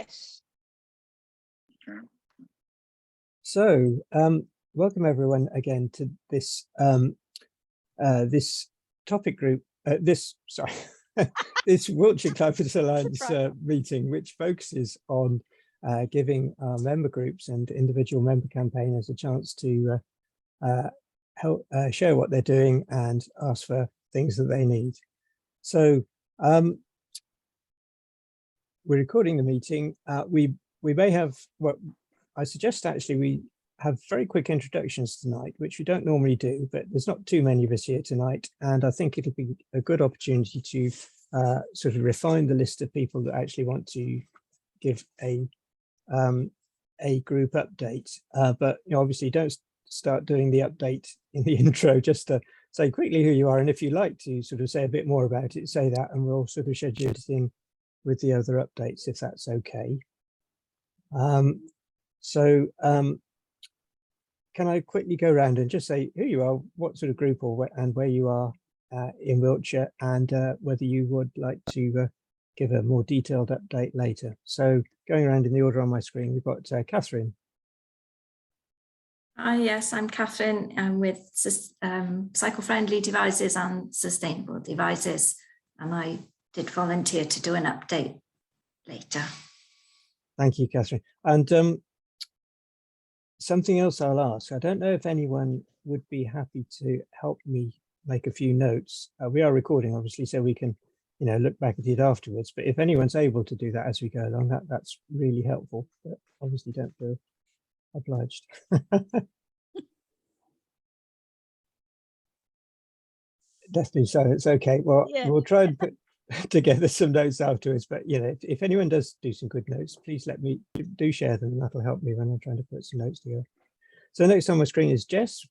Yes. Okay. So, welcome everyone again to this this topic group. This Wiltshire Climate Alliance meeting, which focuses on giving our member groups and individual member campaigners a chance to help share what they're doing and ask for things that they need. So we're recording the meeting. We may have what I suggest actually we have very quick introductions tonight, which we don't normally do, but there's not too many of us here tonight, and I think it'll be a good opportunity to sort of refine the list of people that actually want to give a group update. But you know, obviously, don't start doing the update in the intro. Just to say quickly who you are, and if you like to sort of say a bit more about it, say that, and we'll sort of schedule it in with the other updates if that's okay. Can I quickly go around and just say who you are, what sort of group or and where you are in Wiltshire, and whether you would like to give a more detailed update later. So going around in the order on my screen, we've got Catherine. Hi, yes, I'm Catherine. I'm with Cycle-Friendly Devices and Sustainable Devices, and I did volunteer to do an update later. Thank you, Catherine. And something else I'll ask. I don't know if anyone would be happy to help me make a few notes. We are recording, obviously, so we can, you know, look back at it afterwards. But if anyone's able to do that as we go along, that's really helpful. But obviously, don't feel obliged. Definitely so. It's okay. Well, yeah. We'll try and put together some notes afterwards. But you know, if anyone does do some good notes, please let me do share them. That'll help me when I'm trying to put some notes together. So next on my screen is Jess.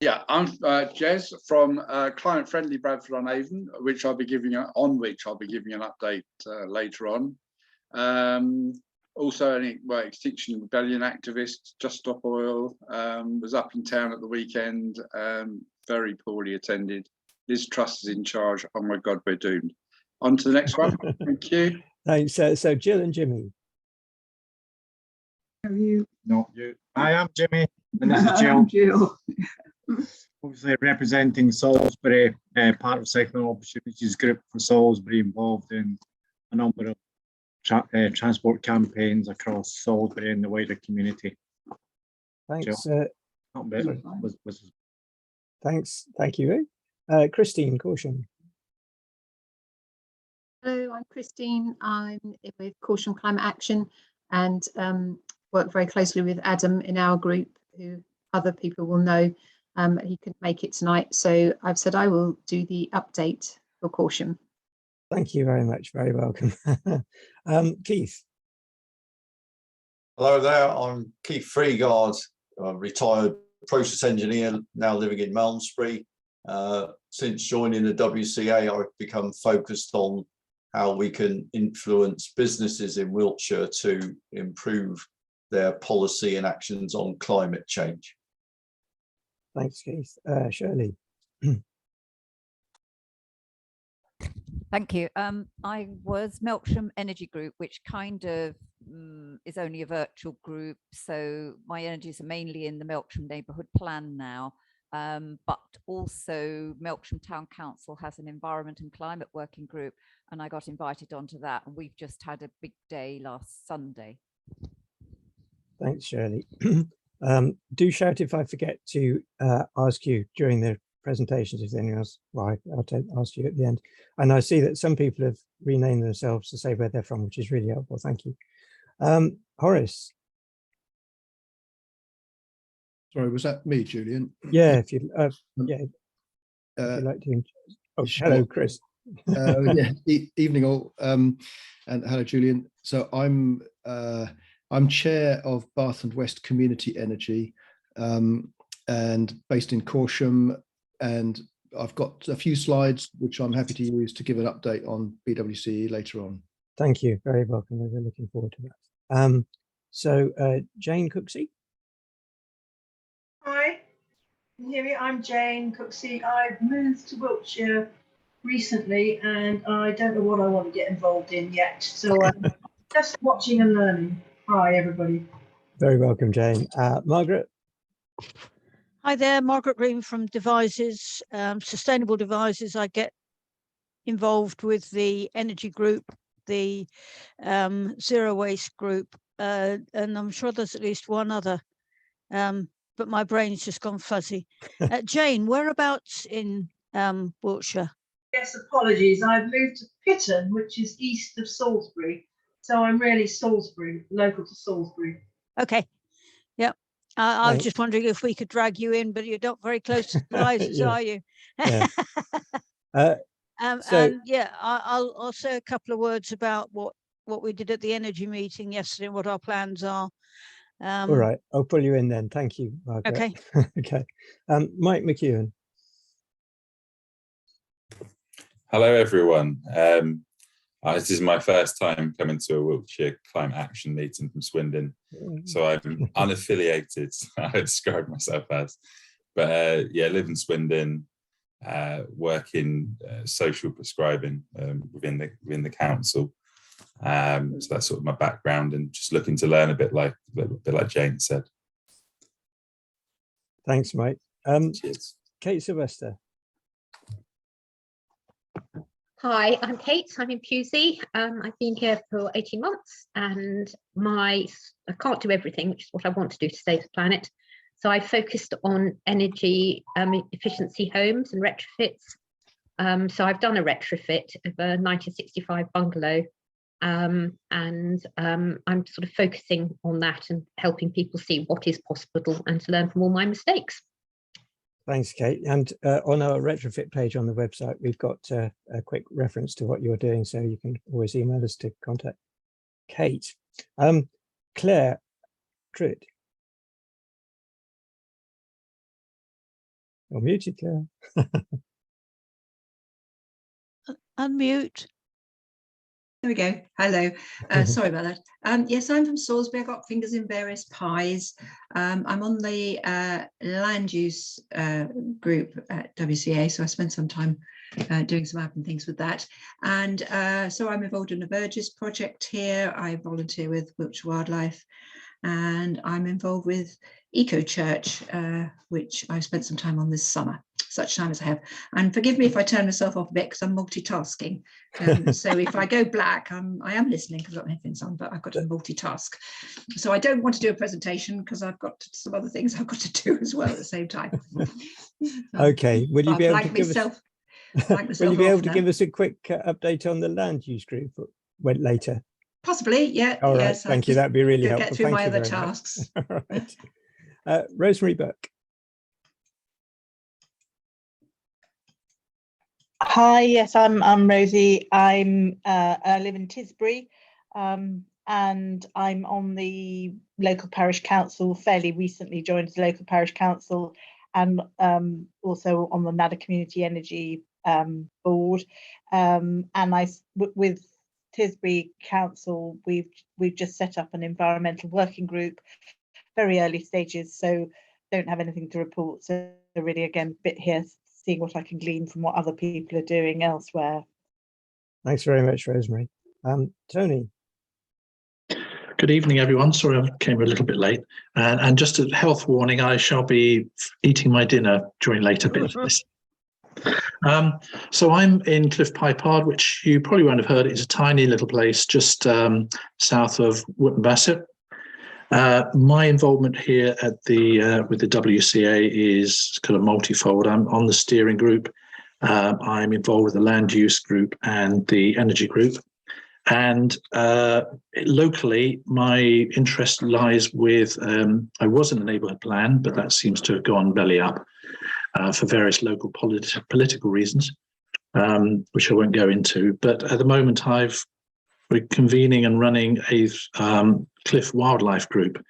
Yeah, I'm Jez from Climate Friendly Bradford-on-Avon, which I'll be giving an update later on. Also, an Extinction Rebellion activist, Just Stop Oil, was up in town at the weekend, very poorly attended. Liz Truss is in charge. Oh my God, we're doomed. On to the next one. Thank you. Thanks. So Jill and Jimmy. Are you? Not you. I am Jimmy, and this is Jill. Jill. Obviously representing Salisbury, part of Cycling Opportunities Group for Salisbury, involved in a number of transport campaigns across Salisbury and the wider community. Thanks. Not better. Thanks. Thank you. Christine Caution. Hello, I'm Christine. I'm with Caution Climate Action and work very closely with Adam in our group, who other people will know. He couldn't make it tonight, so I've said I will do the update for Caution. Thank you very much. Very welcome. Keith. Hello there. I'm Keith Freegard, retired process engineer, now living in Malmesbury. Since joining the WCA, I've become focused on how we can influence businesses in Wiltshire to improve their policy and actions on climate change. Thanks, Keith. Shirley. Thank you. I was Melksham Energy Group, which kind of is only a virtual group. So my energies are mainly in the Melksham Neighbourhood Plan now. But also Melksham Town Council has an Environment and Climate Working Group, and I got invited onto that. And we've just had a big day last Sunday. Thanks, Shirley. Do shout if I forget to ask you during the presentations if anyone else. Well, I'll ask you at the end. And I see that some people have renamed themselves to say where they're from, which is really helpful. Thank you. Horace. Sorry, was that me, Julian? Yeah, if you if you'd like to. Oh, sure. Hello, Chris. Yeah, evening all, and hello, Julian. So I'm chair of Bath and West Community Energy, and based in Corsham, and I've got a few slides which I'm happy to use to give an update on BWCE later on. Thank you. Very welcome. We're looking forward to that. So Jane Cooksey. Hi, can you hear me? I'm Jane Cooksey. I've moved to Wiltshire recently, and I don't know what I want to get involved in yet. So I'm just watching and learning. Hi, everybody. Very welcome, Jane. Margaret? Hi there, Margaret Green from Devices, Sustainable Devices. I get involved with the energy group, the zero waste group, and I'm sure there's at least one other, but my brain's just gone fuzzy. Jane, whereabouts in Wiltshire? Yes, apologies. I've moved to Pitton, which is east of Salisbury. So I'm really Salisbury, local to Salisbury. Okay, yeah. I was Thanks. just wondering if we could drag you in, but you're not very close to Devices, Yeah. are you? Yeah. So- And yeah, I'll say a couple of words about what we did at the energy meeting yesterday and what our plans are. All right, I'll pull you in then. Thank you, Margaret. Okay. Okay. Mike McEwen. Hello, everyone. This is my first time coming to a Wiltshire Climate Action meeting from Swindon, so I'm unaffiliated. I describe myself as, but yeah, live in Swindon, work in social prescribing within the council. So that's sort of my background, and just looking to learn a bit like Jane said. Thanks, Mike. Cheers. Kate Sylvester. Hi, I'm Kate. I'm in Pewsey. I've been here for 18 months, and I can't do everything, which is what I want to do to save the planet. So I focused on energy efficiency homes and retrofits. So I've done a retrofit of a 1965 bungalow, and I'm sort of focusing on that and helping people see what is possible and to learn from all my mistakes. Thanks, Kate. And on our retrofit page on the website, we've got a quick reference to what you're doing, so you can always email us to contact Kate. Claire Truitt. You're muted, Claire. Unmute. There we go. Hello. Sorry about that. Yes, I'm from Salisbury. I've got fingers in various pies. I'm on the land use group at WCA, so I spent some time doing some admin things with that. And so I'm involved in a Burgess project here. I volunteer with Wiltshire Wildlife, and I'm involved with Eco Church, which I spent some time on this summer, such time as I have. And forgive me if I turn myself off a bit because I'm multitasking. So if I go black, I am listening because I've got my headphones on, but I've got to multitask. So I don't want to do a presentation because I've got some other things I've got to do as well at the same time. Okay, will you be able to give us? Will you be able to give us a quick update on the land use group later? Possibly, yeah. All right, yes, thank you. That'd be really helpful. Get through Thank my you other very much. tasks. All right. Rosemary Burke. Hi, yes, I'm Rosie. I live in Tisbury, and I'm on the local parish council. Fairly recently joined the local parish council, and also on the NADA Community Energy board. And with Tisbury Council, we've just set up an environmental working group, very early stages, so don't have anything to report. So really, again, bit here, seeing what I can glean from what other people are doing elsewhere. Thanks very much, Rosemary. Tony. Good evening, everyone. Sorry I came a little bit late. And just a health warning, I shall be eating my dinner during later bits of this. So I'm in Cliff Pypard, which you probably won't have heard. It's a tiny little place just south of Wootton Bassett. My involvement here at with the WCA is kind of multifold. I'm on the steering group. I'm involved with the land use group and the energy group. And locally, my interest lies with, I was in the neighbourhood plan, but that seems to have gone belly up for various local political reasons, which I won't go into. But at the moment, we're convening and running a Cliff Wildlife Group,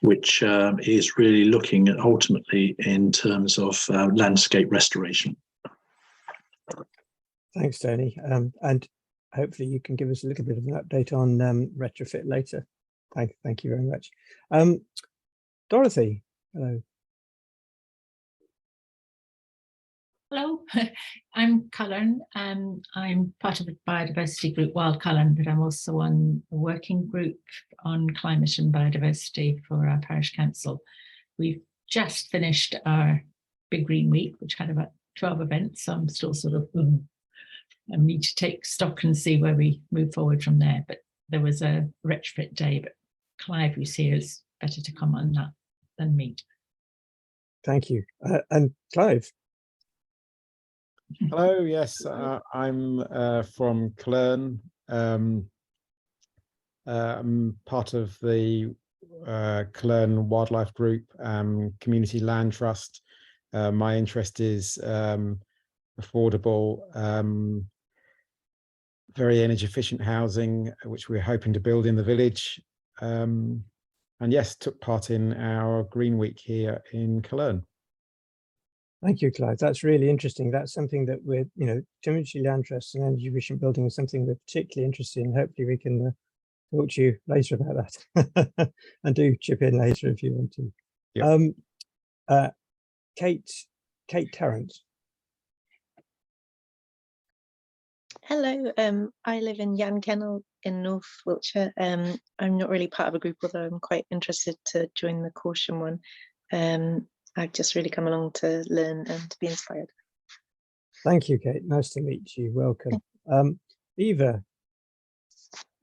which is really looking at ultimately in terms of landscape restoration. Thanks, Tony. And hopefully you can give us a little bit of an update on retrofit later. Thank you very much. Dorothy, hello. Hello, I'm Cullen. I'm part of the biodiversity group Wild Cullen, but I'm also on a working group on climate and biodiversity for our parish council. We've just finished our Big Green Week, which had about 12 events. So I'm still sort of, I need to take stock and see where we move forward from there. But there was a retrofit day, but Clive, who's here, is better to come on that than me. Thank you. And Clive. Hello, yes, I'm from Clern. I'm part of the Clern Wildlife Group, Community Land Trust. My interest is affordable, very energy efficient housing, which we're hoping to build in the village. And yes, took part in our Green Week here in Cologne. Thank you, Clive. That's really interesting. That's something that we're, community land trusts and energy efficient building is something we're particularly interested in. Hopefully we can talk to you later about that and do chip in later if you want to. Yep. Kate Tarrant. Hello, I live in Llankenol in North Wiltshire. I'm not really part of a group, although I'm quite interested to join the caution one. I've just really come along to learn and to be inspired. Thank you, Kate. Nice to meet you. Welcome. Eva.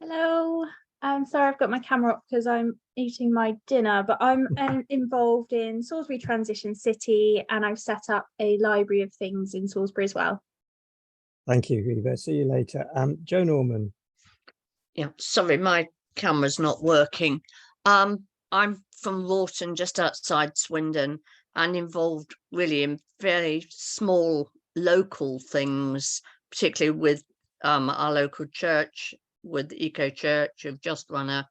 Hello. I'm sorry I've got my camera up because I'm eating my dinner, but I'm involved in Salisbury Transition City and I've set up a library of things in Salisbury as well. Thank you, Eva. See you later. Joe Norman. Yeah, sorry, my camera's not working. I'm from Lawton, just outside Swindon, and involved really in very small local things, particularly with our local church, with Eco Church, who've just run a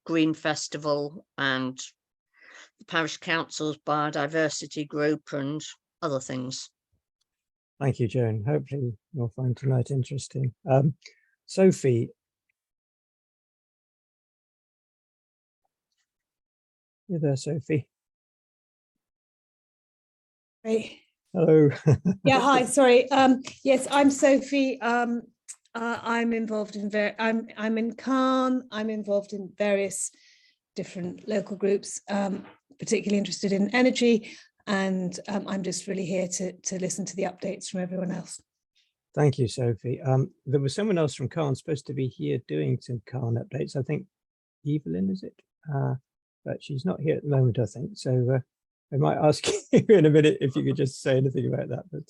green festival, and the parish council's biodiversity group and other things. Thank you, Joan. Hopefully you'll find tonight interesting. Sophie. You there, Sophie? Hey. Hello. Yeah, hi, sorry. Yes, I'm Sophie. I'm involved in I'm in Cairn. I'm involved in various different local groups, particularly interested in energy, and I'm just really here to listen to the updates from everyone else. Thank you, Sophie. There was someone else from Cairn supposed to be here doing some Cairn updates. I think Evelyn, is it? But she's not here at the moment, I think. So I might ask you in a minute if you could just say anything about that. But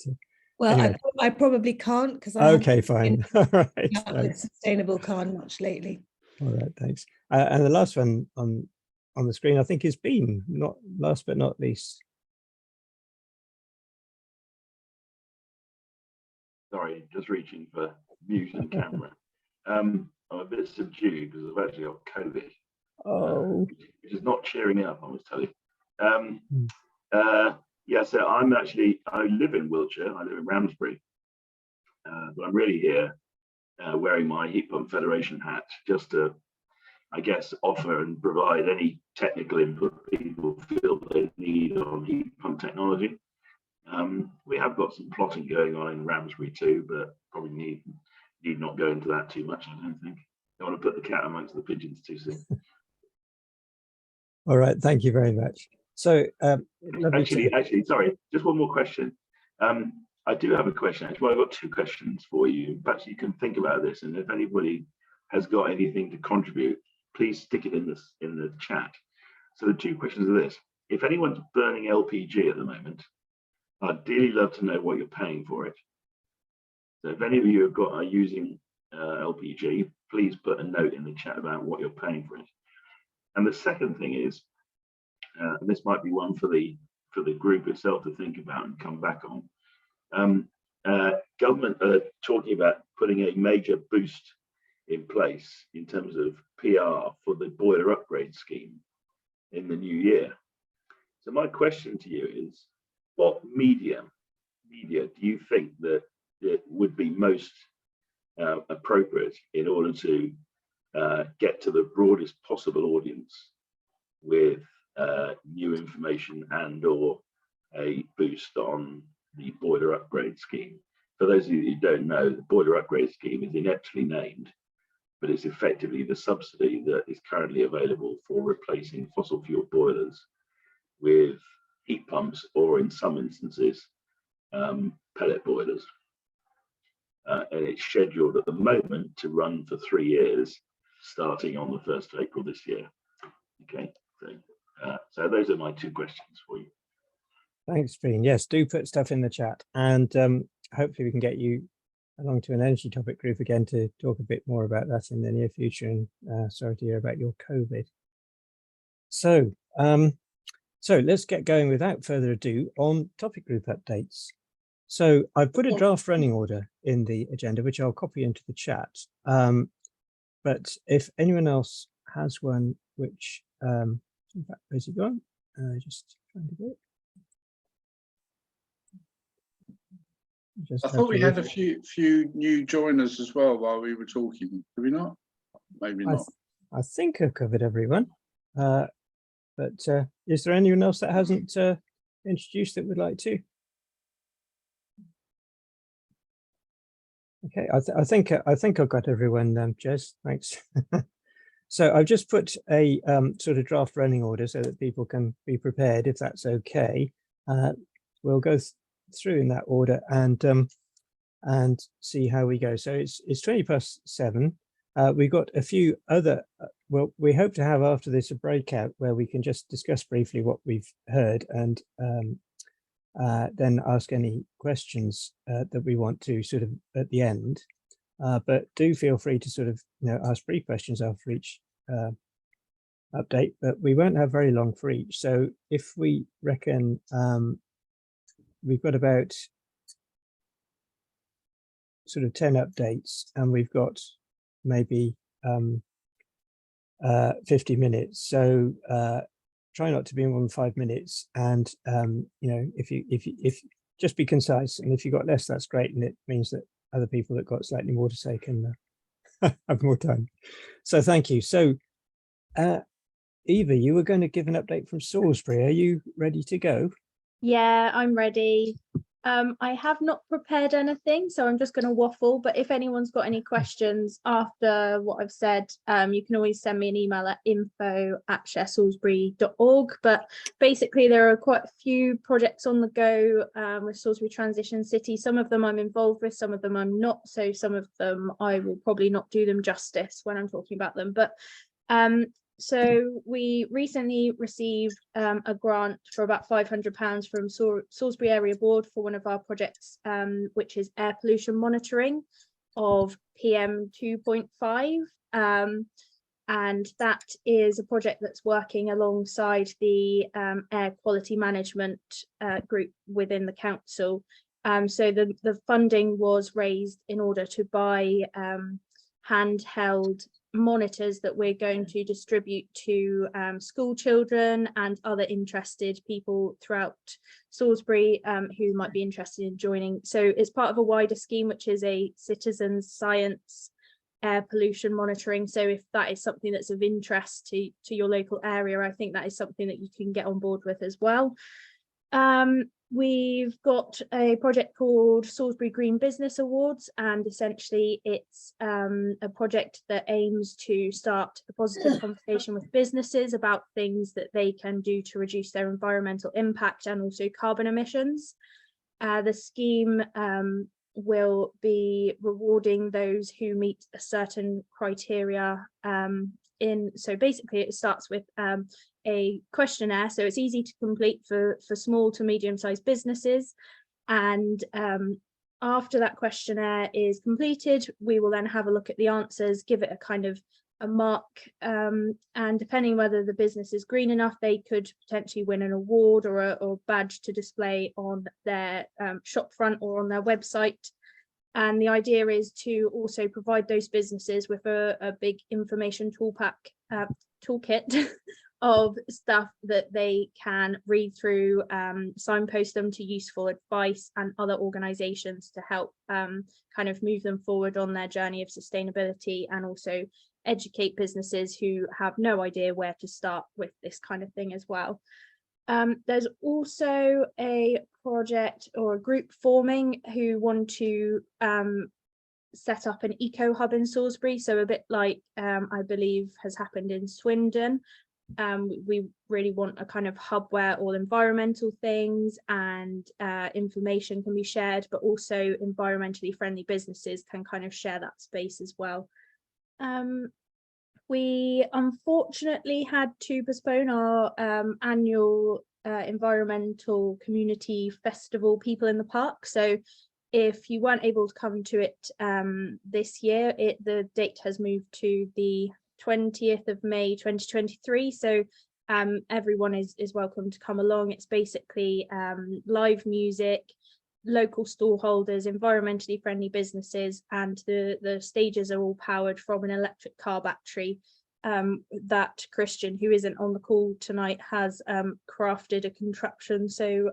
well, anyway. I probably can't because I okay, fine. All right. Sustainable Cairn much lately. All right, thanks. And the last one on the screen, I think, is Beam. Not last but not least. Sorry, just reaching for mute and camera. I'm a bit subdued because I've actually got COVID. Oh. Which is not cheering me up, I must tell you. Yeah, so I live in Wiltshire, I live in Ramsbury, but I'm really here wearing my Heat Pump Federation hat just to, I guess, offer and provide any technical input people feel they need on heat pump technology. We have got some plotting going on in Ramsbury too, but probably need not go into that too much, I don't think. Don't want to put the cat amongst the pigeons too soon. All right, thank you very much. So actually, sorry, just one more question. I do have a question. Actually, well, I've got two questions for you. Perhaps you can think about this, and if anybody has got anything to contribute, please stick it in the chat. So the two questions are this: if anyone's burning LPG at the moment, I'd dearly love to know what you're paying for it. So if any of you are using LPG, please put a note in the chat about what you're paying for it. And the second thing is, and this might be one for the group itself to think about and come back on. Government are talking about putting a major boost in place in terms of PR for the boiler upgrade scheme in the new year. So my question to you is, what media do you think that it would be most appropriate in order to get to the broadest possible audience with new information and or a boost on the boiler upgrade scheme. For those of you who don't know, the boiler upgrade scheme is ineptly named, but it's effectively the subsidy that is currently available for replacing fossil fuel boilers with heat pumps, or in some instances, pellet boilers. And it's scheduled at the moment to run for 3 years, starting on the 1st of April this year. Okay, so those are my 2 questions for you. Thanks, Breen. Yes, do put stuff in the chat, and hopefully we can get you along to an energy topic group again to talk a bit more about that in the near future. And sorry to hear about your COVID. So, so let's get going without further ado on topic group updates. So I've put a draft running order in the agenda, which I'll copy into the chat. But if anyone else has one, which, in fact, where's it gone? Just trying to get it. I thought we had a few new joiners as well while we were talking. Did we not? Maybe not. I think I've covered everyone. But is there anyone else that hasn't introduced that would like to? Okay, I think I've got everyone, Jez. Thanks. So I've just put a sort of draft running order so that people can be prepared, if that's okay. We'll go through in that order and see how we go. So it's 7:20. We've got a few other. Well, we hope to have after this a breakout where we can just discuss briefly what we've heard and then ask any questions that we want to sort of at the end. But do feel free to sort of ask brief questions after each update. But we won't have very long for each. So if we reckon we've got about sort of 10 updates, and we've got maybe 50 minutes. So try not to be more than 5 minutes, and if just be concise, and if you've got less, that's great, and it means that other people that got slightly more to say can have more time. So thank you. So Eva, you were going to give an update from Salisbury. Are you ready to go? Yeah, I'm ready. I have not prepared anything, so I'm just going to waffle, but if anyone's got any questions after what I've said, you can always send me an email at info@sharesalisbury.org. But basically there are quite a few projects on the go with Salisbury Transition City. Some of them I'm involved with, some of them I'm not, so some of them I will probably not do them justice when I'm talking about them. But so we recently received a grant for about £500 from Salisbury Area Board for one of our projects, which is air pollution monitoring of PM 2.5. And that is a project that's working alongside the air quality management group within the council. So the funding was raised in order to buy handheld monitors that we're going to distribute to school children and other interested people throughout Salisbury who might be interested in joining. So it's part of a wider scheme, which is a citizen science air pollution monitoring. So if that is something that's of interest to your local area, I think that is something that you can get on board with as well. We've got a project called Salisbury Green Business Awards, and essentially it's a project that aims to start a positive conversation with businesses about things that they can do to reduce their environmental impact and also carbon emissions. The scheme will be rewarding those who meet a certain criteria. So basically it starts with a questionnaire, so it's easy to complete for small to medium-sized businesses, and after that questionnaire is completed, we will then have a look at the answers, give it a kind of a mark, and depending whether the business is green enough, they could potentially win an award or a badge to display on their shop front or on their website. And the idea is to also provide those businesses with a big information toolkit of stuff that they can read through, signpost them to useful advice and other organisations to help kind of move them forward on their journey of sustainability, and also educate businesses who have no idea where to start with this kind of thing as well. There's also a project or a group forming who want to set up an eco hub in Salisbury, so a bit like I believe has happened in Swindon. We really want a kind of hub where all environmental things and information can be shared, but also environmentally friendly businesses can kind of share that space as well. We unfortunately had to postpone our annual environmental community festival, People in the Park. So if you weren't able to come to it this year, the date has moved to the 20th of May 2023. So everyone is welcome to come along. It's basically live music, local stallholders, environmentally friendly businesses, and the stages are all powered from an electric car battery that Christian, who isn't on the call tonight, has crafted a contraption so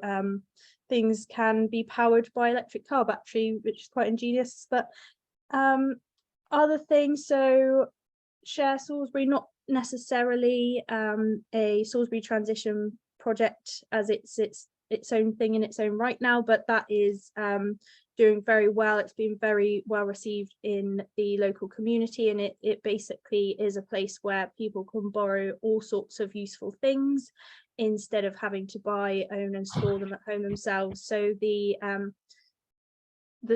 things can be powered by electric car battery, which is quite ingenious. But other things, so Share Salisbury, not necessarily a Salisbury transition project as it's its own thing in its own right now, but that is doing very well. It's been very well received in the local community, and it basically is a place where people can borrow all sorts of useful things instead of having to buy, own and store them at home themselves. So the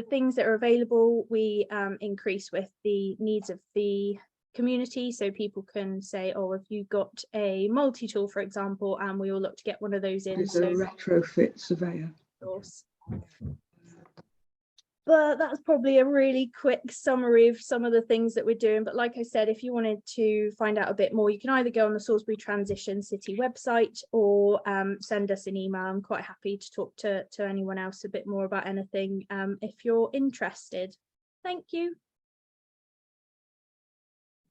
things that are available we increase with the needs of the community. So people can say, oh, if you got a multi-tool, for example, and we all look to get one of those in. It's a retrofit surveyor. Of course. But that's probably a really quick summary of some of the things that we're doing. But like I said, if you wanted to find out a bit more, you can either go on the Salisbury Transition City website or send us an email. I'm quite happy to talk to anyone else a bit more about anything if you're interested. Thank you.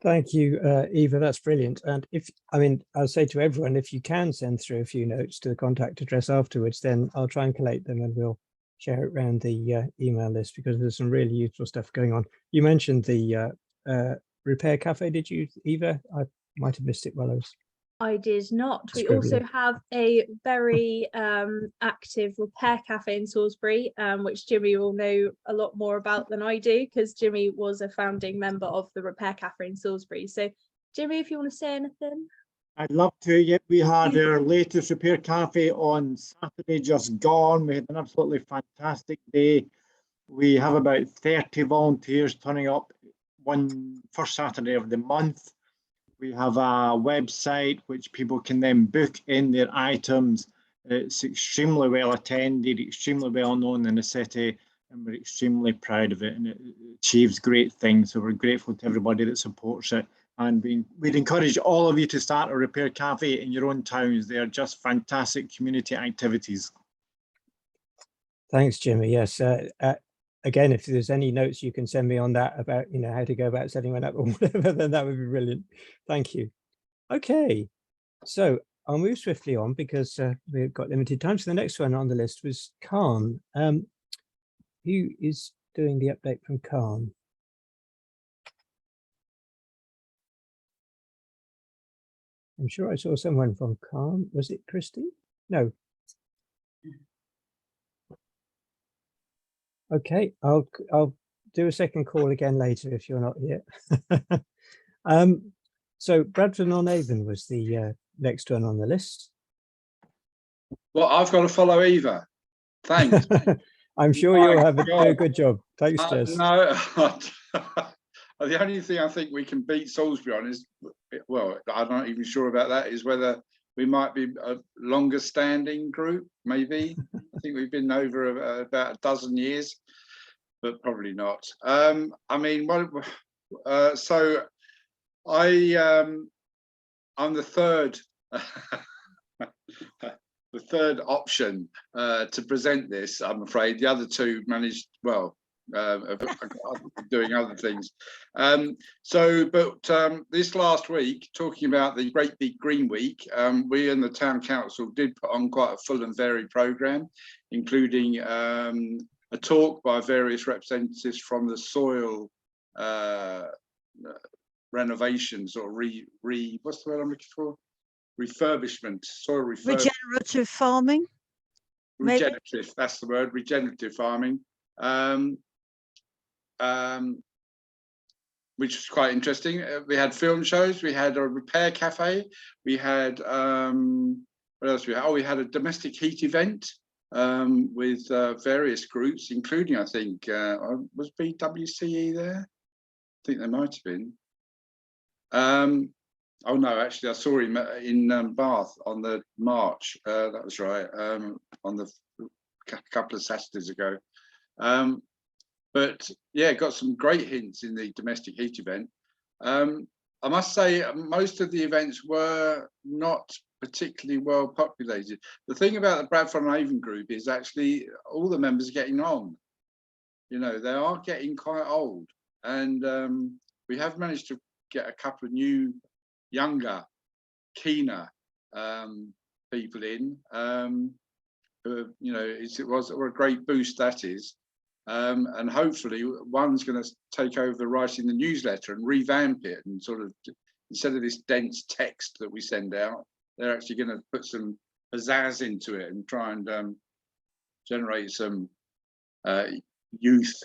Thank you, Eva, that's brilliant. And I'll say to everyone, if you can send through a few notes to the contact address afterwards, then I'll try and collate them and we'll share it around the email list, because there's some really useful stuff going on. You mentioned the repair cafe, did you, Eva? I might have missed it while I was... I did not. We Scribbling. also have a very active repair cafe in Salisbury, which Jimmy will know a lot more about than I do, because Jimmy was a founding member of the repair cafe in Salisbury. So Jimmy, if you want to say anything. I'd love to. Yep, we had our latest repair cafe on Saturday just gone. We had an absolutely fantastic day. We have about 30 volunteers turning up first Saturday of the month. We have a website which people can then book in their items. It's extremely well attended, extremely well known in the city, and we're extremely proud of it, and it achieves great things. So we're grateful to everybody that supports it. And we'd encourage all of you to start a repair cafe in your own towns. They are just fantastic community activities. Thanks, Jimmy. Yes. Again, if there's any notes you can send me on that about, how to go about setting one up or whatever, then that would be brilliant. Thank you. Okay, so I'll move swiftly on because we've got limited time. So the next one on the list was Khan. Who is doing the update from Khan? I'm sure I saw someone from Khan. Was it Christy? No. Okay, I'll do a second call again later if you're not here. So Bradford on Avon was the next one on the list. Well, I've got to follow Eva. Thanks. I'm sure you'll have a good job. Thanks, Jess. No, the only thing I think we can beat Salisbury on is, well, I'm not even sure about that, is whether we might be a longer standing group, maybe. I think we've been over about a dozen years, but probably not. So I'm the third the third option to present this, I'm afraid. The other two managed, well, doing other things. This last week, talking about the Great Big Green Week, we and the Town Council did put on quite a full and varied programme, including a talk by various representatives from the soil renovations or what's the word I'm looking for? refurbishment, soil refurbishment. Regenerative farming. Maybe? Regenerative, that's the word, regenerative farming, which was quite interesting. We had film shows, we had a repair cafe, we had, what else we had? Oh, we had a domestic heat event with various groups, including, I think, was WCA there? I think there might have been. Oh no, actually I saw him in Bath on the march, that was right, on the couple of Saturdays ago. But yeah, got some great hints in the domestic heat event. I must say most of the events were not particularly well populated. The thing about the Bradford and Avon group is actually all the members are getting on. You know, they are getting quite old, and we have managed to get a couple of new, younger, keener people in. You know, it was a great boost, that is. And hopefully one's going to take over writing the newsletter and revamp it, and sort of, instead of this dense text that we send out, they're actually going to put some pizzazz into it and try and generate some youth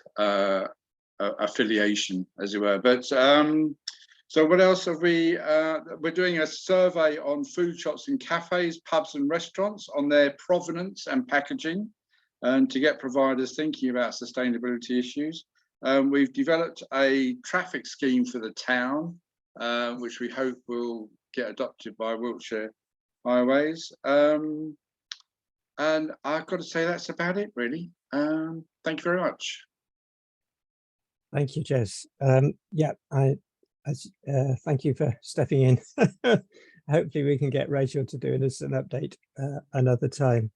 affiliation, as it were. But so what else have we? We're doing a survey on food shops and cafes, pubs and restaurants, on their provenance and packaging, and to get providers thinking about sustainability issues. We've developed a traffic scheme for the town, which we hope will get adopted by Wiltshire Highways. And I've got to say that's about it, really. Thank you very much. Thank you, Jez. Yeah, thank you for stepping in. Hopefully we can get Rachel to do us an update another time.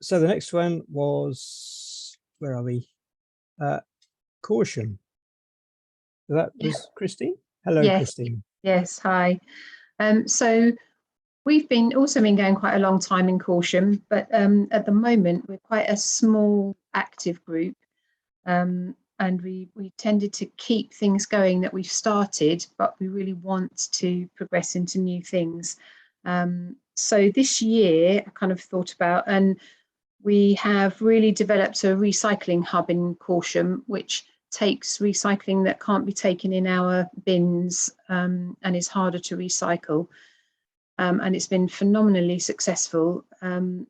So the next one was, where are we? Caution. So that was Christine. Hello, yes. Christine. Yes, hi. So we've also been going quite a long time in Caution, but at the moment we're quite a small active group, and we tended to keep things going that we've started, but we really want to progress into new things. So this year I kind of thought about, and we have really developed a recycling hub in Caution, which takes recycling that can't be taken in our bins and is harder to recycle. And it's been phenomenally successful, and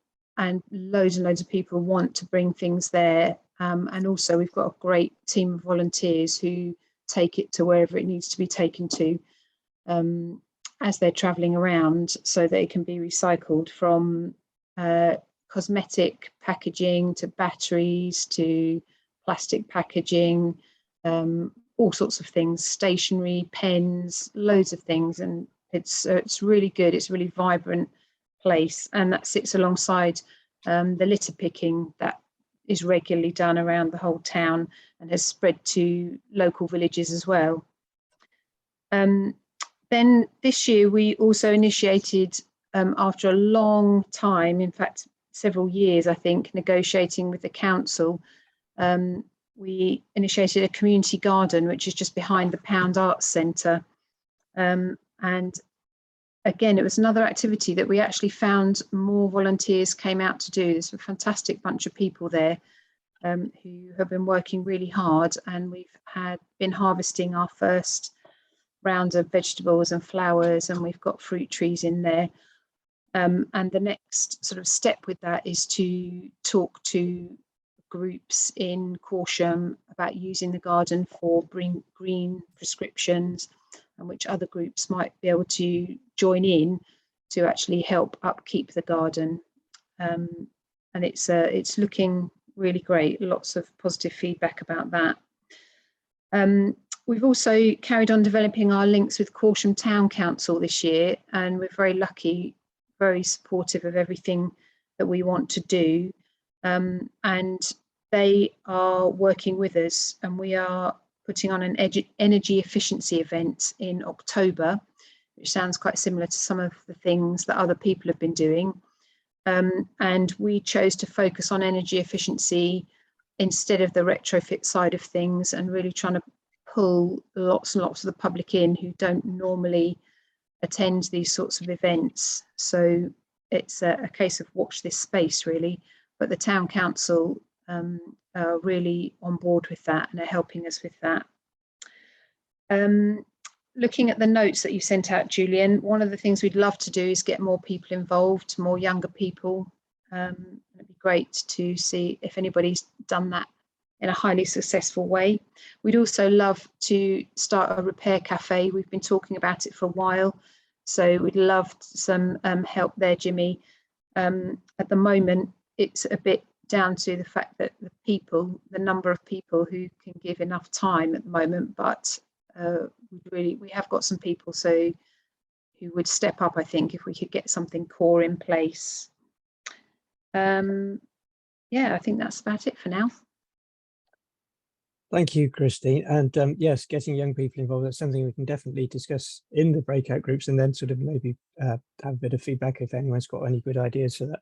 loads of people want to bring things there. And also we've got a great team of volunteers who take it to wherever it needs to be taken to as they're travelling around, so they can be recycled, from cosmetic packaging to batteries to plastic packaging, all sorts of things, stationery, pens, loads of things. And it's really good. It's a really vibrant place, and that sits alongside the litter picking that is regularly done around the whole town and has spread to local villages as well. Then this year we also initiated, after a long time, in fact several years I think, negotiating with the council, we initiated a community garden which is just behind the Pound Arts Centre. And again, it was another activity that we actually found more volunteers came out to do. There's a fantastic bunch of people there who have been working really hard, and we've been harvesting our first round of vegetables and flowers, and we've got fruit trees in there. And the next sort of step with that is to talk to groups in Caution about using the garden for green prescriptions, and which other groups might be able to join in to actually help upkeep the garden. And it's looking really great. Lots of positive feedback about that. We've also carried on developing our links with Caution Town Council this year, and we're very lucky, very supportive of everything that we want to do. And they are working with us, and we are putting on an energy efficiency event in October, which sounds quite similar to some of the things that other people have been doing. And we chose to focus on energy efficiency instead of the retrofit side of things, and really trying to pull lots and lots of the public in who don't normally attend these sorts of events. So it's a case of watch this space really, but the town council are really on board with that and are helping us with that. Looking at the notes that you sent out, Julian, one of the things we'd love to do is get more people involved, more younger people. It'd be great to see if anybody's done that in a highly successful way. We'd also love to start a repair cafe. We've been talking about it for a while, so we'd love some help there, Jimmy. At the moment, it's a bit down to the fact that the number of people who can give enough time at the moment, but we have got some people who would step up, I think, if we could get something core in place. Yeah, I think that's about it for now. Thank you, Christine. And yes, getting young people involved, that's something we can definitely discuss in the breakout groups, and then sort of maybe have a bit of feedback if anyone's got any good ideas for that.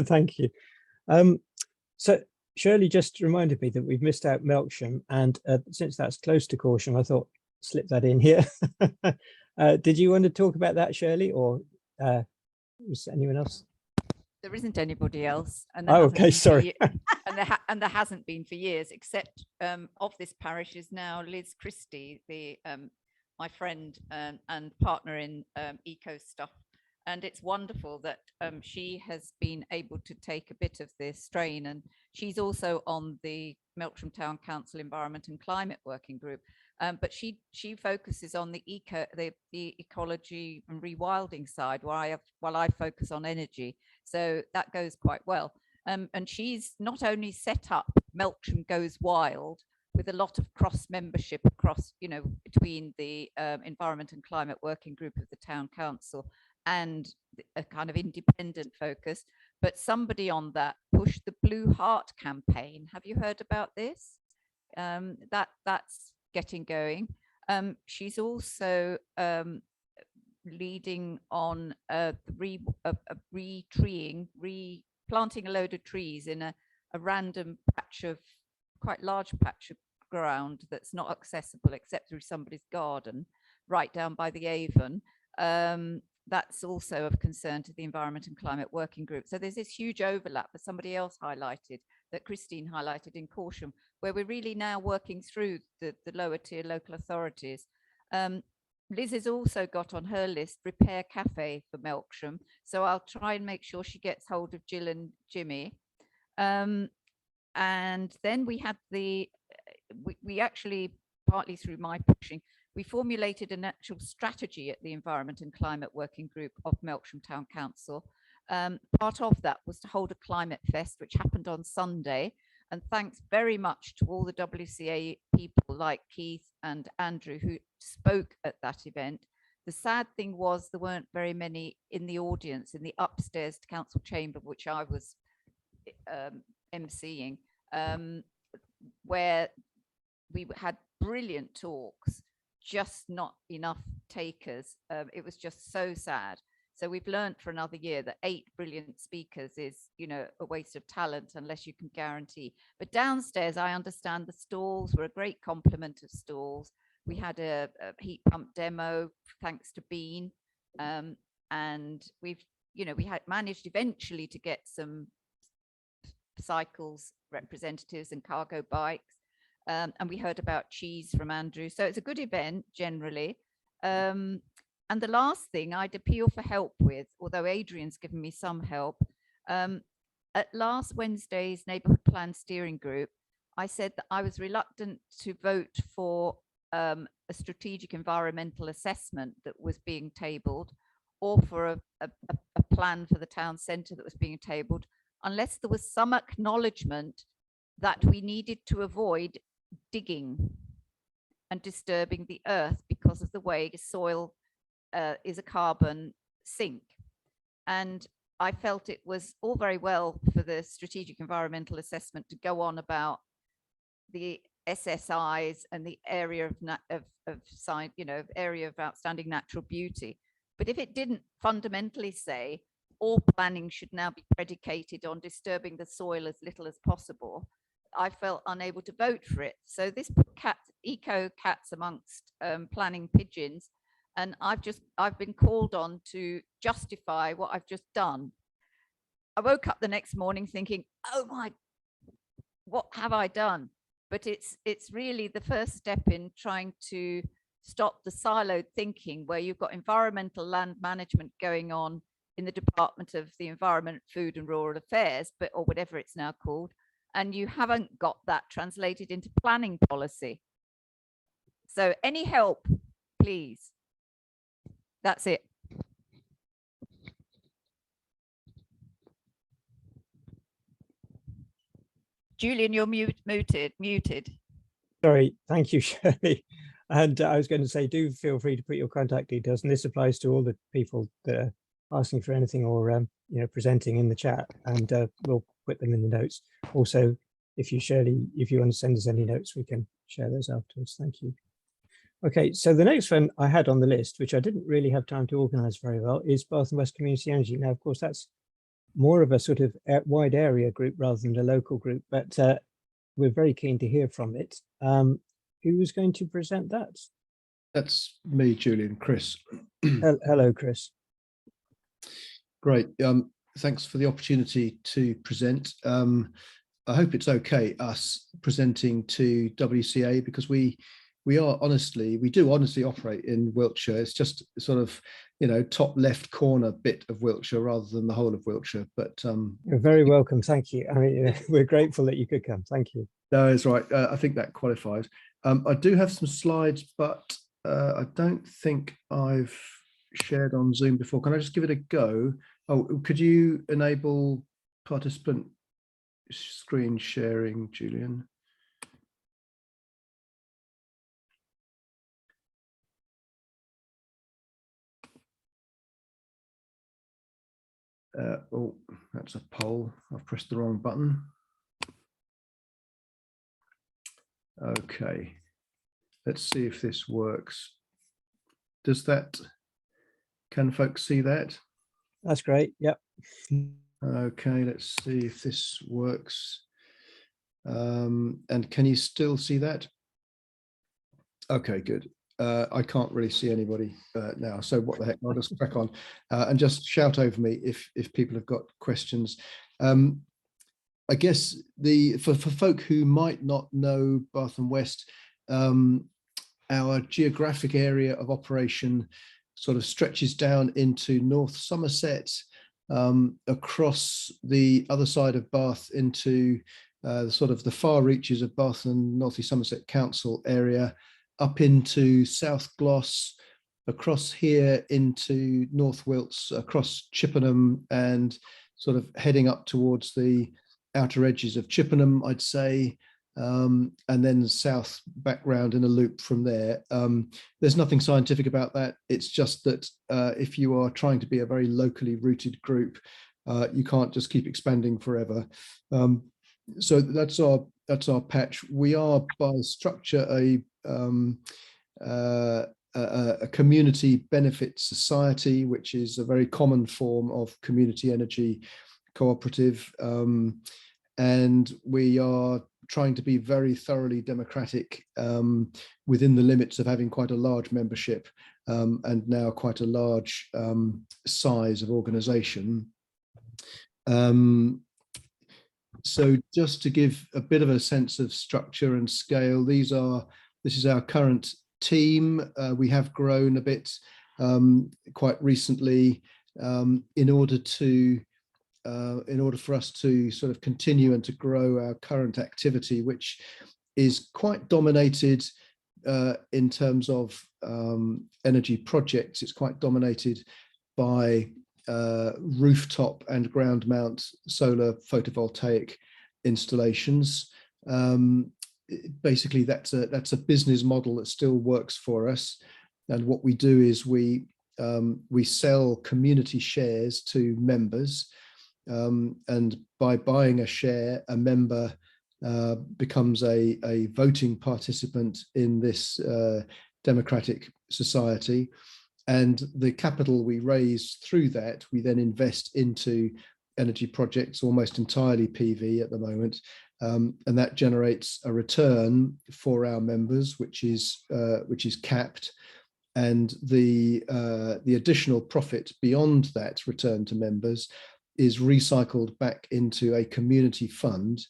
Thank you. So Shirley just reminded me that we've missed out Melksham, and since that's close to Corsham, I thought slip that in here. Did you want to talk about that, Shirley, or was anyone else? There isn't anybody else, and oh, okay, sorry. and there hasn't been for years, except of this parish is now Liz Christie, the my friend and partner in eco stuff, and it's wonderful that she has been able to take a bit of this strain, and she's also on the Melksham Town Council Environment and Climate Working Group. But she focuses on the ecology and rewilding side, while I focus on energy. So that goes quite well. And she's not only set up Melksham Goes Wild with a lot of cross membership across, between the Environment and Climate Working Group of the Town Council and a kind of independent focus, but somebody on that pushed the Blue Heart campaign. Have you heard about this? That's getting going. She's also leading on replanting a load of trees in a random patch of, quite large patch of ground that's not accessible except through somebody's garden right down by the Avon. That's also of concern to the Environment and Climate Working Group. So there's this huge overlap that somebody else highlighted, that Christine highlighted in Corsham, where we're really now working through the lower tier local authorities. Liz has also got on her list Repair Cafe for Melksham, so I'll try and make sure she gets hold of Jill and Jimmy. And then we had we actually, partly through my pushing, we formulated an actual strategy at the Environment and Climate Working Group of Melksham Town Council. Part of that was to hold a climate fest, which happened on Sunday. And thanks very much to all the WCA people like Keith and Andrew who spoke at that event. The sad thing was there weren't very many in the audience in the upstairs council chamber, which I was emceeing, where we had brilliant talks, just not enough takers. It was just so sad. So we've learned for another year that 8 brilliant speakers is, a waste of talent unless you can guarantee. But downstairs, I understand the stalls were a great complement of stalls. We had a heat pump demo, thanks to Bean. And we had managed eventually to get some cycles representatives and cargo bikes. And we heard about cheese from Andrew. So it's a good event generally. And the last thing I'd appeal for help with, although Adrian's given me some help, at last Wednesday's Neighbourhood Plan Steering Group, I said that I was reluctant to vote for a strategic environmental assessment that was being tabled, or for a plan for the town centre that was being tabled, unless there was some acknowledgement that we needed to avoid digging and disturbing the earth because of the way soil is a carbon sink. And I felt it was all very well for the strategic environmental assessment to go on about the SSIs and the area area of outstanding natural beauty. But if it didn't fundamentally say all planning should now be predicated on disturbing the soil as little as possible, I felt unable to vote for it. So this put eco cats amongst planning pigeons. and I've been called on to justify what I've just done. I woke up the next morning thinking, oh my, what have I done? But it's really the first step in trying to stop the siloed thinking where you've got environmental land management going on in the Department of the Environment, Food and Rural Affairs, or whatever it's now called, and you haven't got that translated into planning policy. So any help, please. That's it. Julian, you're muted. Sorry, thank you, Shirley. And I was going to say, do feel free to put your contact details, and this applies to all the people that are asking for anything or presenting in the chat, and we'll put them in the notes. Also, if you want to send us any notes, we can share those afterwards. Thank you. Okay, so the next one I had on the list, which I didn't really have time to organise very well, is Bath and West Community Energy. Now, of course, that's more of a sort of wide area group rather than a local group, but we're very keen to hear from it. Who was going to present that? That's me, Julian. Chris. Hello, Chris. Great. Thanks for the opportunity to present. I hope it's okay, us presenting to WCA, because we do honestly operate in Wiltshire. It's just sort of, top left corner bit of Wiltshire rather than the whole of Wiltshire. But you're very welcome. Thank you. I mean, we're grateful that you could come. Thank you. No, it's right. I think that qualifies. I do have some slides, but I don't think I've shared on Zoom before. Can I just give it a go? Oh, could you enable participant screen sharing, Julian? Oh, that's a poll. I've pressed the wrong button. Okay, let's see if this works. Can folks see that? That's great. Yep. Okay, let's see if this works. And can you still see that? Okay, good. I can't really see anybody now, so what the heck, I'll just crack on and just shout over me if people have got questions. I guess for folk who might not know Bath and West, our geographic area of operation sort of stretches down into North Somerset, across the other side of Bath into sort of the far reaches of Bath and North East Somerset Council area, up into South Gloss, across here into North Wilts, across Chippenham, and sort of heading up towards the outer edges of Chippenham, I'd say, and then south back round in a loop from there. There's nothing scientific about that. It's just that if you are trying to be a very locally rooted group, you can't just keep expanding forever. So that's our patch. We are by structure a community benefit society, which is a very common form of community energy cooperative, and we are trying to be very thoroughly democratic within the limits of having quite a large membership and now quite a large size of organization. So just to give a bit of a sense of structure and scale, this is our current team. We have grown a bit quite recently in order for us to sort of continue and to grow our current activity, which is quite dominated in terms of energy projects. It's quite dominated by rooftop and ground mount solar photovoltaic installations. Basically, that's a business model that still works for us. And what we do is we sell community shares to members. And by buying a share, a member becomes a voting participant in this democratic society. And the capital we raise through that, we then invest into energy projects, almost entirely PV at the moment. And that generates a return for our members, which is capped. and the additional profit beyond that return to members is recycled back into a community fund,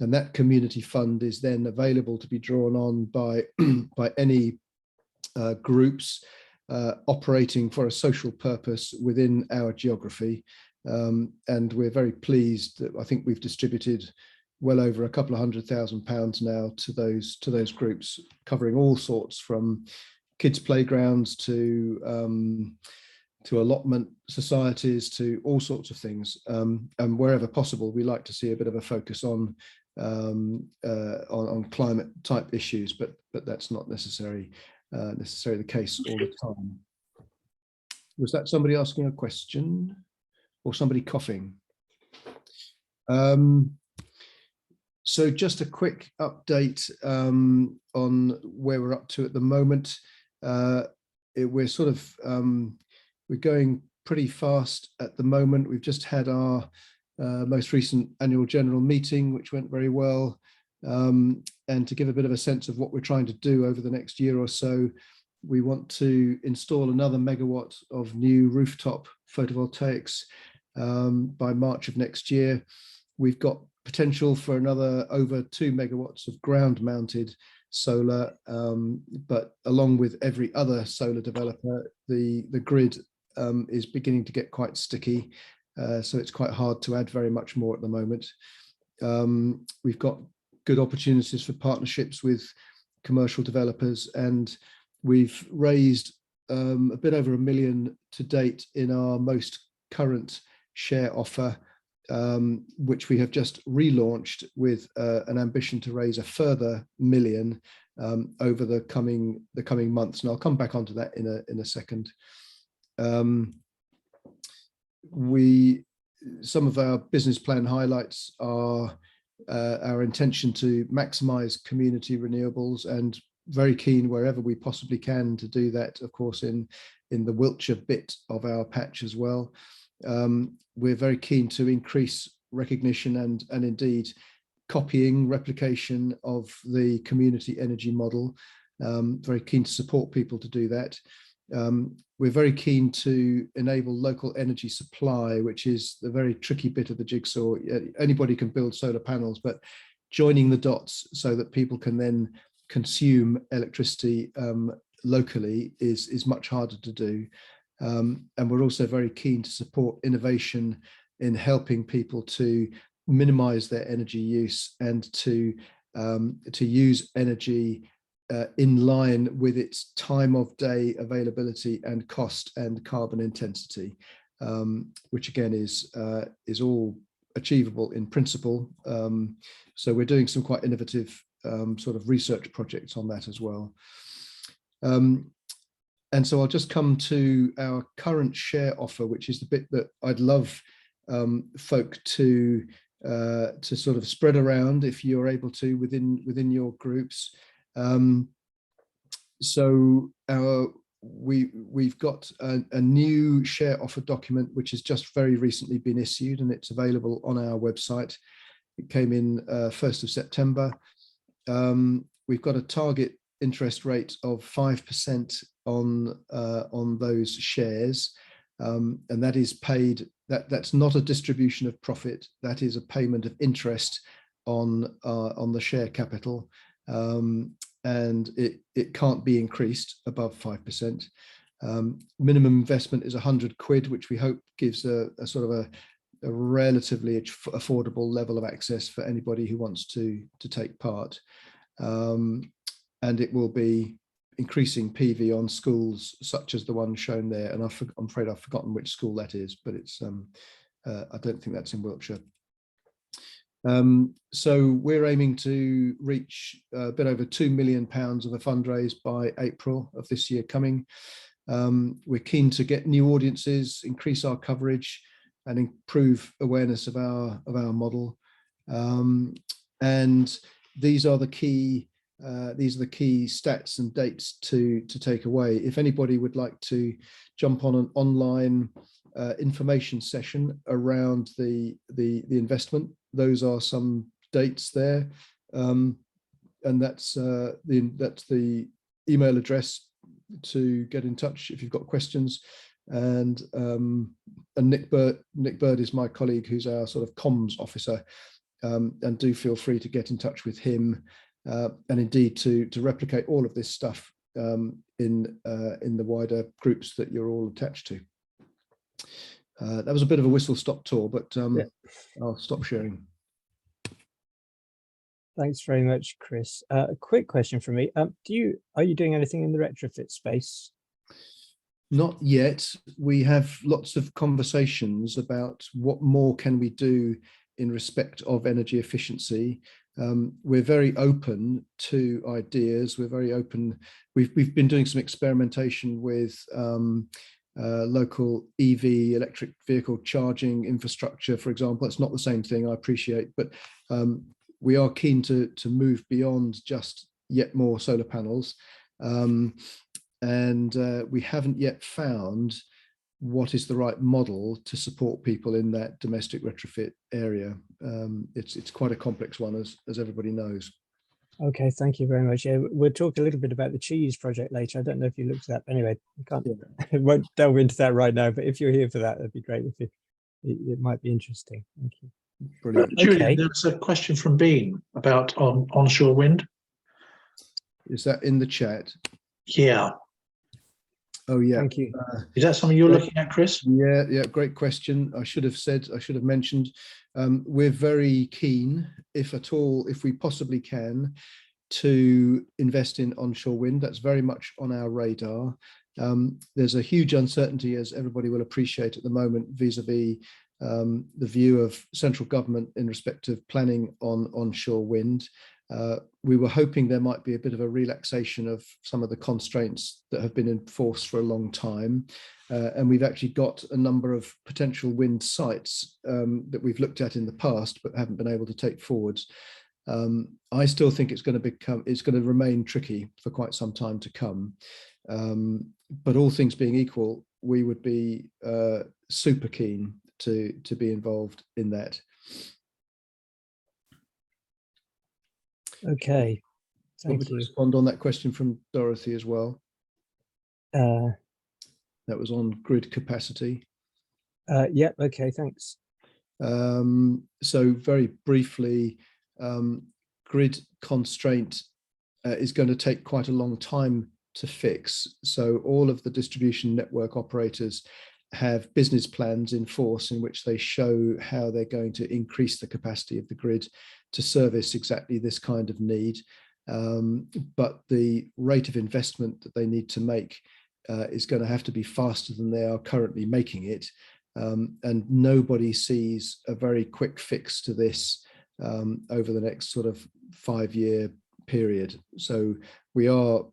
and that community fund is then available to be drawn on by by any groups operating for a social purpose within our geography. And we're very pleased that I think we've distributed well over a couple of £100,000 now to those groups, covering all sorts, from kids' playgrounds to allotment societies, to all sorts of things. And wherever possible, we like to see a bit of a focus on climate type issues, but that's not necessarily the case all the time. Was that somebody asking a question or somebody coughing? So just a quick update on where we're up to at the moment. We're sort of we're going pretty fast at the moment. We've just had our most recent annual general meeting, which went very well. And to give a bit of a sense of what we're trying to do over the next year or so, we want to install another megawatt of new rooftop photovoltaics by March of next year. We've got potential for another over 2 megawatts of ground mounted solar, but along with every other solar developer, the grid is beginning to get quite sticky. So it's quite hard to add very much more at the moment. We've got good opportunities for partnerships with commercial developers, and we've raised a bit over £1 million to date in our most current share offer, which we have just relaunched with an ambition to raise a further £1 million over the coming months, and I'll come back onto that in a second. Some of our business plan highlights are our intention to maximize community renewables, and very keen wherever we possibly can to do that, of course, in the Wiltshire bit of our patch as well. We're very keen to increase recognition and indeed copying, replication of the community energy model. Very keen to support people to do that. We're very keen to enable local energy supply, which is the very tricky bit of the jigsaw. Anybody can build solar panels, but joining the dots so that people can then consume electricity locally is much harder to do. And we're also very keen to support innovation in helping people to minimize their energy use and to use energy in line with its time of day availability and cost and carbon intensity, which again is all achievable in principle. So we're doing some quite innovative sort of research projects on that as well. And so I'll just come to our current share offer, which is the bit that I'd love folk to sort of spread around if you're able to within your groups. So we've got a new share offer document which has just very recently been issued, and it's available on our website. It came in 1st of September. We've got a target interest rate of 5% on those shares, and that is paid. That's not a distribution of profit. That is a payment of interest on the share capital, and it can't be increased above 5%. Minimum investment is 100 quid, which we hope gives a sort of a relatively affordable level of access for anybody who wants to take part. And it will be increasing PV on schools such as the one shown there. And I'm afraid I've forgotten which school that is, but it's I don't think that's in Wiltshire. So we're aiming to reach a bit over £2 million of a fundraise by April of this year coming. We're keen to get new audiences, increase our coverage, and improve awareness of our model. And these are the key stats and dates to take away. If anybody would like to jump on an online information session around the investment, those are some dates there, and that's the email address to get in touch if you've got questions. And Nick Bird is my colleague, who's our sort of comms officer, and do feel free to get in touch with him, and indeed to replicate all of this stuff in the wider groups that you're all attached to. That was a bit of a whistle-stop tour, but Yeah. I'll stop sharing. Thanks very much, Chris. A quick question from me. Are you doing anything in the retrofit space? Not yet. We have lots of conversations about what more can we do in respect of energy efficiency. We're very open to ideas. We're very open. We've been doing some experimentation with local EV, electric vehicle charging infrastructure, for example. It's not the same thing, I appreciate, but we are keen to move beyond just yet more solar panels. And we haven't yet found what is the right model to support people in that domestic retrofit area. It's quite a complex one, as everybody knows. Okay, thank you very much. Yeah, we'll talk a little bit about the cheese project later. I don't know if you looked at that. Anyway, I won't delve into that right now, but if you're here for that, that'd be great. If it might be interesting. Thank you. Brilliant. Julian, there was a question from Bean about onshore wind. Is that in the chat? Yeah. Oh yeah. Thank you. Is that something you're looking at, Chris? Yeah, great question. I should have mentioned, we're very keen, if we possibly can, to invest in onshore wind. That's very much on our radar. There's a huge uncertainty, as everybody will appreciate at the moment, vis-a-vis the view of central government in respect of planning on onshore wind. We were hoping there might be a bit of a relaxation of some of the constraints that have been enforced for a long time. And we've actually got a number of potential wind sites that we've looked at in the past, but haven't been able to take forwards. I still think it's going to remain tricky for quite some time to come. But all things being equal, we would be super keen to be involved in that. Okay, thank you. Respond on that question from Dorothy as well. That was on grid capacity. Yeah, okay, thanks. So very briefly, grid constraint is going to take quite a long time to fix. So all of the distribution network operators have business plans in force in which they show how they're going to increase the capacity of the grid to service exactly this kind of need. But the rate of investment that they need to make is going to have to be faster than they are currently making it. And nobody sees a very quick fix to this over the next sort of 5-year period. So we are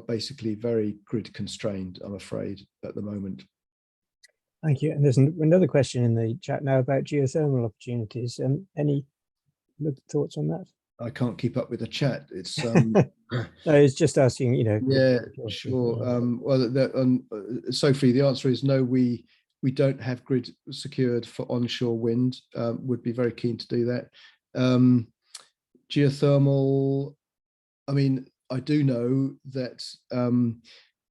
basically very grid constrained, I'm afraid, at the moment. Thank you. And there's another question in the chat now about geothermal opportunities. Any thoughts on that? I can't keep up with the chat. It's no, it's just asking, Yeah, sure. Sophie, the answer is no. We don't have grid secured for onshore wind. Would be very keen to do that. Geothermal. I mean, I do know that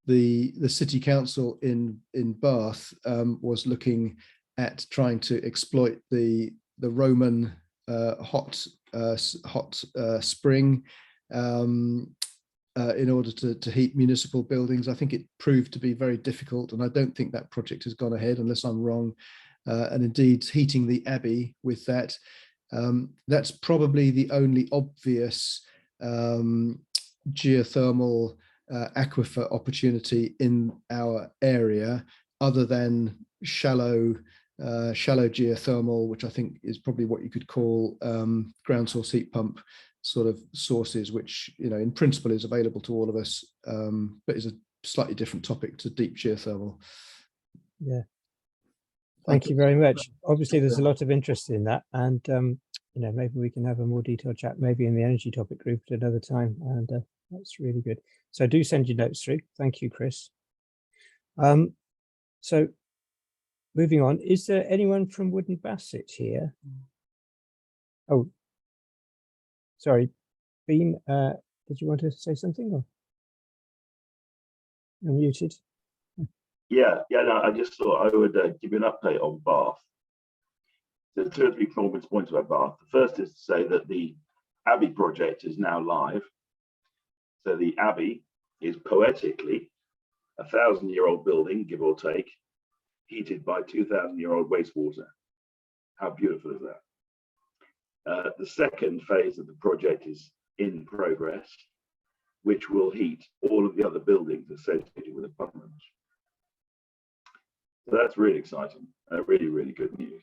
the city council in Bath was looking at trying to exploit the Roman hot spring in order to heat municipal buildings. I think it proved to be very difficult, and I don't think that project has gone ahead unless I'm wrong. And indeed, heating the Abbey with that, that's probably the only obvious geothermal aquifer opportunity in our area, other than shallow geothermal, which I think is probably what you could call ground source heat pump sort of sources, which in principle is available to all of us, but is a slightly different topic to deep geothermal. Yeah, thank you very much. Obviously there's a lot of interest in that, and maybe we can have a more detailed chat maybe in the energy topic group at another time, and that's really good. So do send your notes through. Thank you, Chris. So moving on, is there anyone from Wood and Bassett here? Oh, sorry, Bean, did you want to say something? Or? You're muted. Yeah, no, I just thought I would give you an update on Bath. There's 2 or 3 points about Bath. The first is to say that the Abbey project is now live. So the Abbey is poetically a 1,000-year-old building, give or take, heated by 2,000-year-old wastewater. How beautiful is that? The second phase of the project is in progress, which will heat all of the other buildings associated with apartments. So that's really exciting, really, really good news.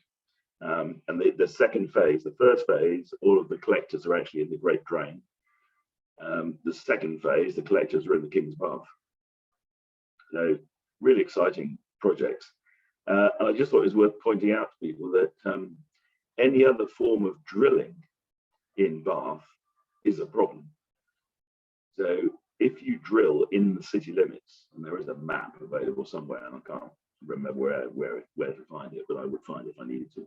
And the second phase, the first phase, all of the collectors are actually in the Great Drain. The second phase, the collectors are in the King's Bath. So really exciting projects. And I just thought it was worth pointing out to people that any other form of drilling in Bath is a problem. So if you drill in the city limits, and there is a map available somewhere, and I can't remember where to find it, but I would find it if I needed to.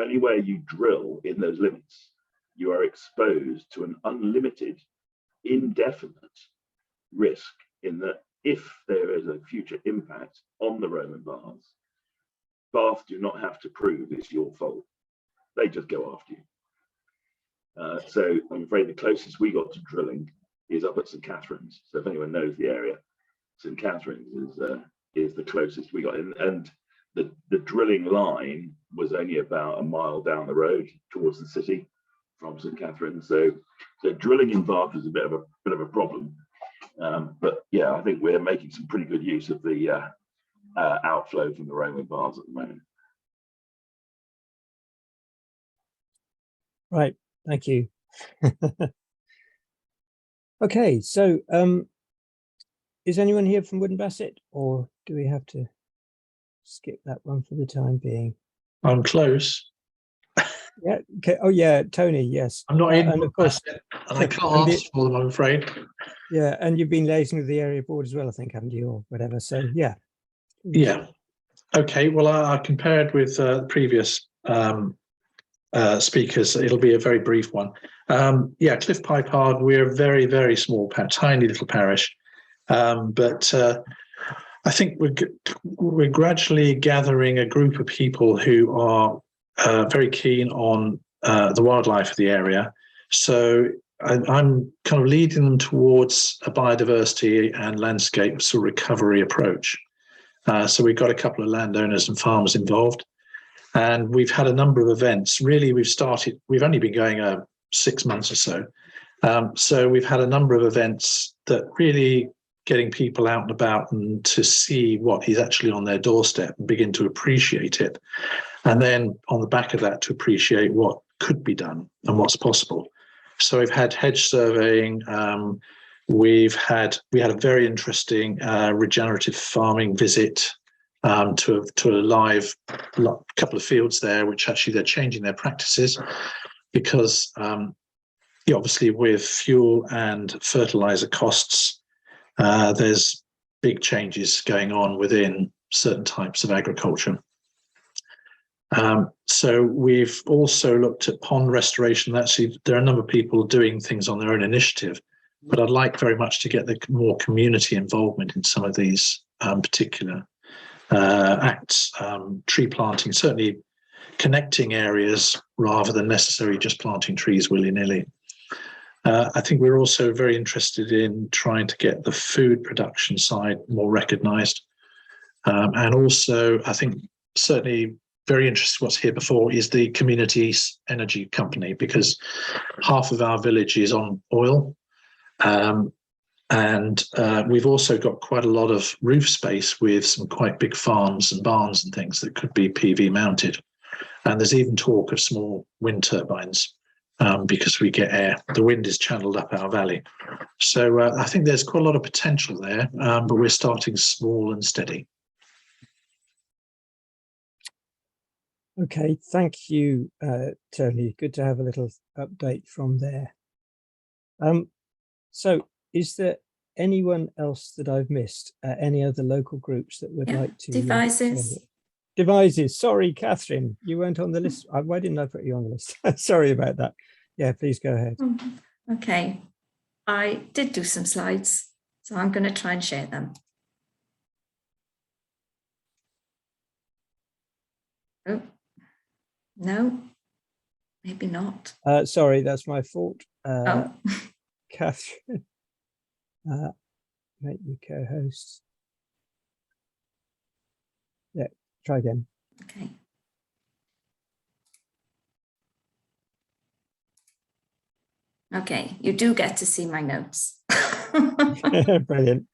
Anywhere you drill in those limits, you are exposed to an unlimited, indefinite risk in that if there is a future impact on the Roman baths, Bath do not have to prove it's your fault. They just go after you. So I'm afraid the closest we got to drilling is up at St. Catherine's. So if anyone knows the area, St. Catherine's is the closest we got in. And the drilling line was only about a mile down the road towards the city from St. Catherine's. So drilling in Bath is a bit of a problem. But yeah, I think we're making some pretty good use of the outflow from the Roman baths at the moment. Right, thank you. Okay, so is anyone here from Wood and Bassett, or do we have to skip that one for the time being? I'm close. Yeah. Okay. Oh, yeah. Tony. Yes. I'm not in, and of course, and I can't ask for them, I'm afraid. Yeah, and you've been liaising with the area board as well, I think, haven't you, or whatever? So yeah. Yeah. Okay. Well, I compared with previous speakers. It'll be a very brief one. Yeah, Cliff Pipe Hard. We're a very, very small, tiny little parish, but I think we're gradually gathering a group of people who are very keen on the wildlife of the area. So I'm kind of leading them towards a biodiversity and landscape sort of recovery approach. So we've got a couple of landowners and farmers involved, and we've had a number of events. Really, we've only been going 6 months or so. So we've had a number of events that really getting people out and about and to see what is actually on their doorstep and begin to appreciate it. And then on the back of that, to appreciate what could be done and what's possible. So we've had hedge surveying. We had a very interesting regenerative farming visit to a live couple of fields there, which actually they're changing their practices because obviously with fuel and fertilizer costs, there's big changes going on within certain types of agriculture. So we've also looked at pond restoration. Actually, there are a number of people doing things on their own initiative, but I'd like very much to get the more community involvement in some of these particular acts. Tree planting, certainly connecting areas rather than necessarily just planting trees willy-nilly. I think we're also very interested in trying to get the food production side more recognised. And also, I think certainly very interested what's here before is the community's energy company, because half of our village is on oil. And we've also got quite a lot of roof space with some quite big farms and barns and things that could be PV mounted. And there's even talk of small wind turbines because we get air. The wind is channeled up our valley. So I think there's quite a lot of potential there, but we're starting small and steady. Okay, thank you, Tony. Good to have a little update from there. So is there anyone else that I've missed? Any other local groups that would like to? Devices. Devices. Sorry, Catherine, you weren't on the list. Why didn't I put you on the list? Sorry about that. Yeah, please go ahead. Okay, I did do some slides, so I'm going to try and share them. No, maybe not. Sorry, that's my fault. Oh. Catherine, make me co-host. Yeah, try again. Okay. Okay, you do get to see my notes. Brilliant.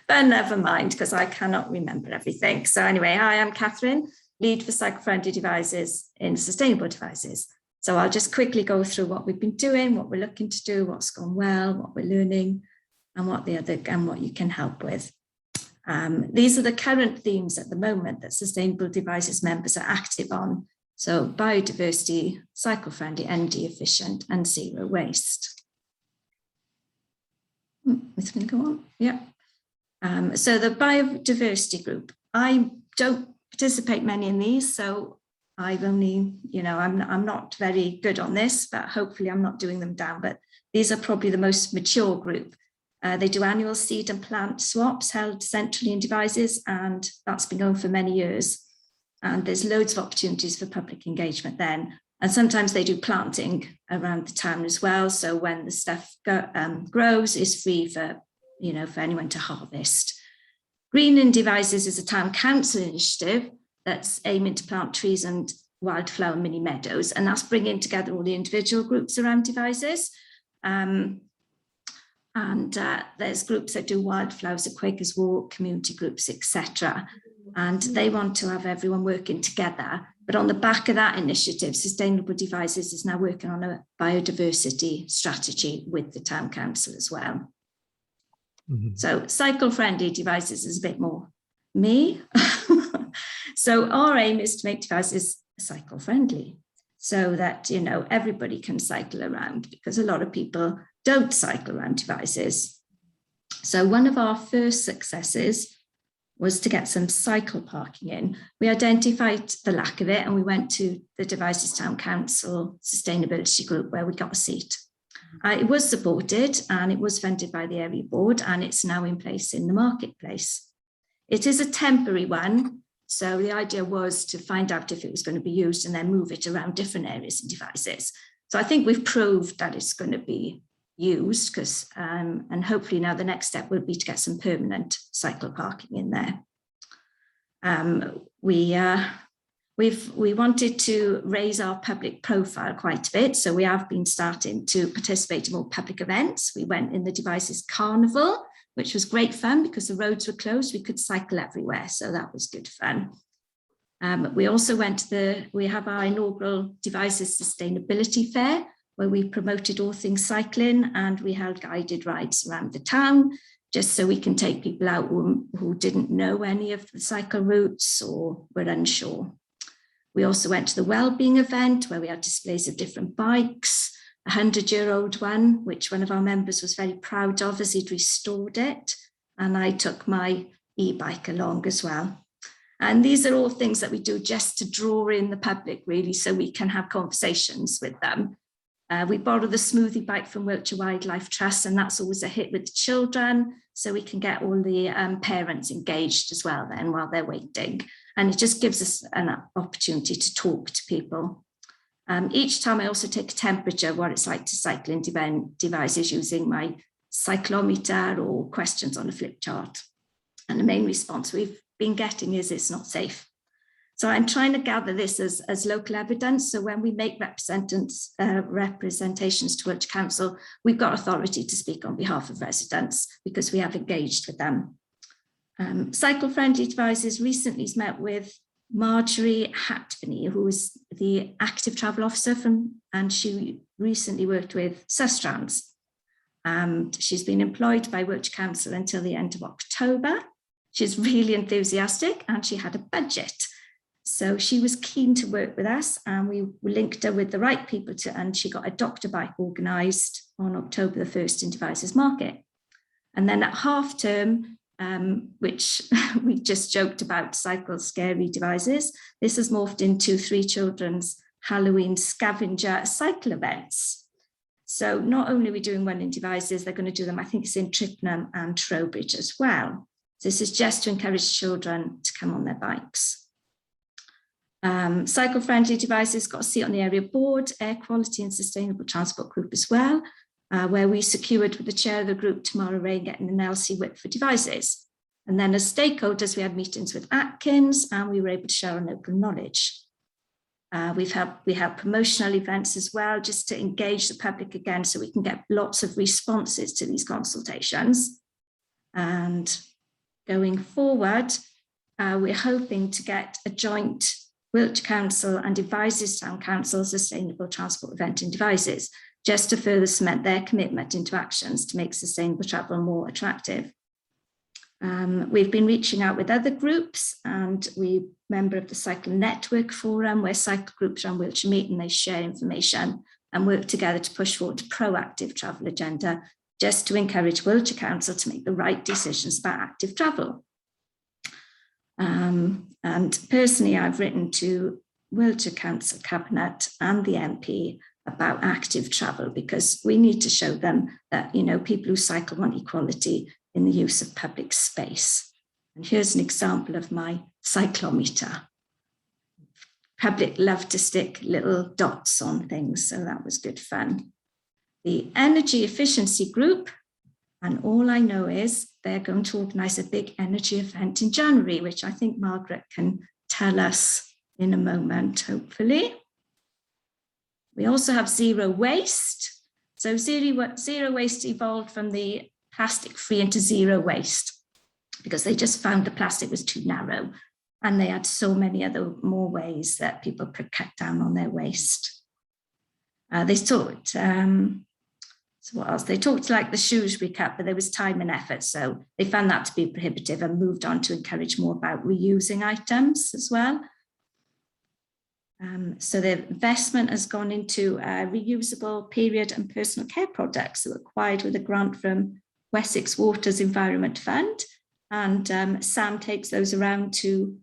But never mind, because I cannot remember everything. So anyway, hi, I'm Catherine, lead for cycle-friendly devices in sustainable devices. So I'll just quickly go through what we've been doing, what we're looking to do, what's gone well, what we're learning, and what you can help with. These are the current themes at the moment that sustainable devices members are active on. So biodiversity, cycle-friendly, energy efficient, and zero waste. It's going to go on. Yeah. So the biodiversity group, I don't participate many in these, so I've only, I'm not very good on this, but hopefully I'm not doing them down. But these are probably the most mature group. They do annual seed and plant swaps held centrally in devices, and that's been going for many years. And there's loads of opportunities for public engagement then. And sometimes they do planting around the town as well. So when the stuff grows, it's free for, for anyone to harvest. Green in Devices is a town council initiative that's aiming to plant trees and wildflower mini meadows. And that's bringing together all the individual groups around devices. There's groups that do wildflowers, a Quakers Walk, community groups, etc. And they want to have everyone working together. But on the back of that initiative, Sustainable Devices is now working on a biodiversity strategy with the town council as well. Mm-hmm. So cycle-friendly devices is a bit more me. So our aim is to make devices cycle-friendly so that, everybody can cycle around, because a lot of people don't cycle around devices. So one of our first successes was to get some cycle parking in. We identified the lack of it, and we went to the Devices Town Council Sustainability Group where we got a seat. It was supported and it was funded by the area board, and it's now in place in the marketplace. It is a temporary one. So the idea was to find out if it was going to be used and then move it around different areas and devices. So I think we've proved that it's going to be used, because and hopefully now the next step will be to get some permanent cycle parking in there. We wanted to raise our public profile quite a bit, so we have been starting to participate in more public events. We went in the Devices Carnival, which was great fun because the roads were closed. We could cycle everywhere, so that was good fun. We also went to we have our inaugural Devices Sustainability Fair, where we promoted all things cycling, and we held guided rides around the town, just so we can take people out who didn't know any of the cycle routes or were unsure. We also went to the Wellbeing event, where we had displays of different bikes, a 100-year-old one, which one of our members was very proud of as he'd restored it. And I took my e-bike along as well. And these are all things that we do just to draw in the public, really, so we can have conversations with them. We borrow the smoothie bike from Wiltshire Wildlife Trust, and that's always a hit with the children, so we can get all the parents engaged as well then while they're waiting. And it just gives us an opportunity to talk to people. Each time I also take a temperature, what it's like to cycle in devices using my cyclometer or questions on a flip chart. And the main response we've been getting is it's not safe. So I'm trying to gather this as local evidence. So when we make representations to Wiltshire Council, we've got authority to speak on behalf of residents because we have engaged with them. Cycle-friendly devices recently met with Marjorie Hatpenny, who is the active travel officer and she recently worked with Sustrans. And she's been employed by Wiltshire Council until the end of October. She's really enthusiastic and she had a budget. So she was keen to work with us, and we linked her with the right people and she got a doctor bike organised on October the 1st in Devices Market. And then at half term, which we just joked about cycle scary devices, this has morphed into 3 children's Halloween scavenger cycle events. So not only are we doing one in Devices, they're going to do them, I think it's in Trippenham and Trowbridge as well. So this is just to encourage children to come on their bikes. Cycle-friendly devices got a seat on the area board, air quality and sustainable transport group as well, where we secured with the chair of the group, Tamara Ray, getting an LC whip for devices. And then as stakeholders, we had meetings with Atkins and we were able to share our local knowledge. We have promotional events as well, just to engage the public again, so we can get lots of responses to these consultations. And going forward, we're hoping to get a joint Wiltshire Council and Devizes Town Council sustainable transport event in Devizes, just to further cement their commitment into actions to make sustainable travel more attractive. We've been reaching out with other groups, and we're member of the Cycle Network Forum, where cycle groups around Wiltshire meet and they share information and work together to push forward a proactive travel agenda, just to encourage Wiltshire Council to make the right decisions about active travel. And personally, I've written to Wiltshire Council Cabinet and the MP about active travel, because we need to show them that, you know, people who cycle want equality in the use of public space. And here's an example of my cyclometer. Public love to stick little dots on things, so that was good fun. The energy efficiency group, and all I know is they're going to organise a big energy event in January, which I think Margaret can tell us in a moment, hopefully. We also have zero waste. So zero waste evolved from the plastic free into zero waste, because they just found the plastic was too narrow, and they had so many other more ways that people could cut down on their waste. They talked, so what else? They talked like the Shrewsbury Cup, but there was time and effort, so they found that to be prohibitive and moved on to encourage more about reusing items as well. So the investment has gone into reusable period and personal care products that were acquired with a grant from Wessex Waters Environment Fund, and Sam takes those around to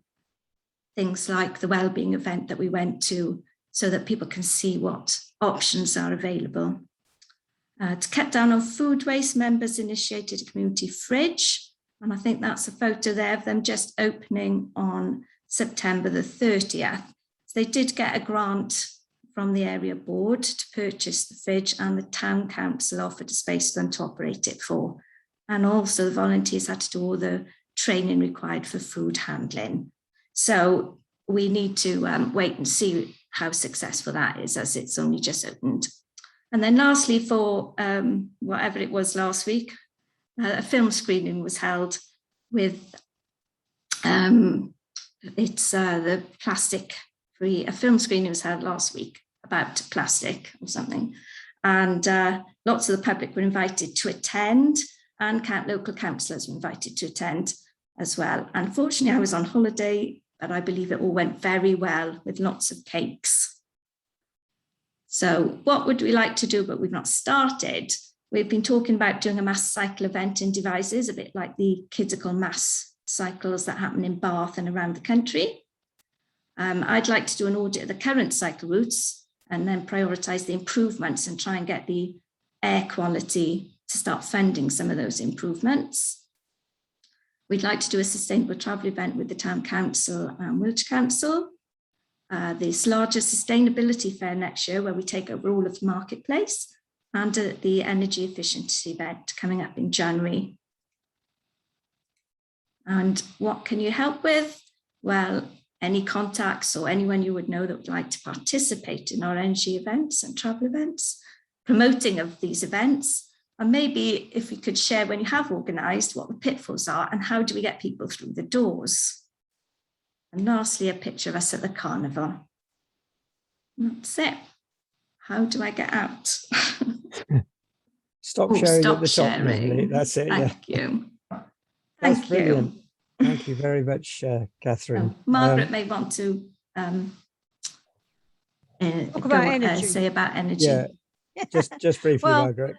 things like the wellbeing event that we went to, so that people can see what options are available. To cut down on food waste, members initiated a community fridge, and I think that's a photo there of them just opening on September the 30th. So they did get a grant from the area board to purchase the fridge, and the town council offered a space for them to operate it for. And also the volunteers had to do all the training required for food handling. So we need to wait and see how successful that is, as it's only just opened. And then lastly, for whatever it was last week, a film screening was held with, the plastic free, a film screening was held last week about plastic or something. And lots of the public were invited to attend, and local councillors were invited to attend as well. Unfortunately, I was on holiday, but I believe it all went very well with lots of cakes. So what would we like to do, but we've not started? We've been talking about doing a mass cycle event in Devizes, a bit like the Kidsical mass cycles that happen in Bath and around the country. I'd like to do an audit of the current cycle routes and then prioritise the improvements and try and get the air quality to start funding some of those improvements. We'd like to do a sustainable travel event with the Town Council and Wiltshire Council. This larger sustainability fair next year, where we take over all of the marketplace, and the energy efficiency event coming up in January. And what can you help with? Well, any contacts or anyone you would know that would like to participate in our energy events and travel events, promoting of these events, and maybe if we could share when you have organised what the pitfalls are and how do we get people through the doors. And lastly, a picture of us at the carnival. That's it. How do I get out? Stop sharing stop at the top, sharing. lovely. That's it. Thank yeah. you. That's Thank brilliant. you. Thank you very much, Catherine. Margaret may want to Talk about energy. say about energy. Yeah, just briefly, Well, Margaret.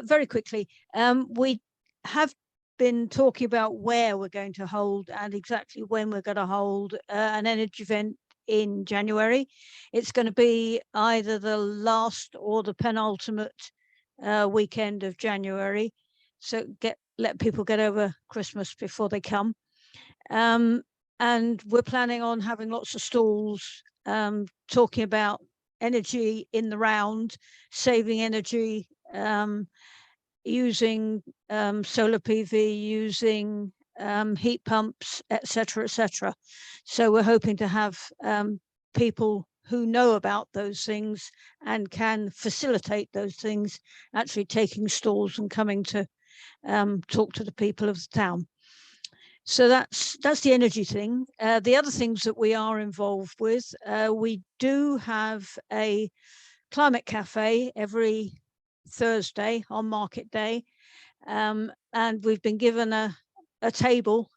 very quickly. We have been talking about where we're going to hold and exactly when we're going to hold an energy event in January. It's going to be either the last or the penultimate weekend of January. So let people get over Christmas before they come. And and we're planning on having lots of stalls talking about energy in the round, saving energy, using solar PV, using heat pumps, etc., etc. So we're hoping to have people who know about those things and can facilitate those things actually taking stalls and coming to talk to the people of the town. So that's the energy thing. The other things that we are involved with, we do have a climate cafe every Thursday on market day, and we've been given a table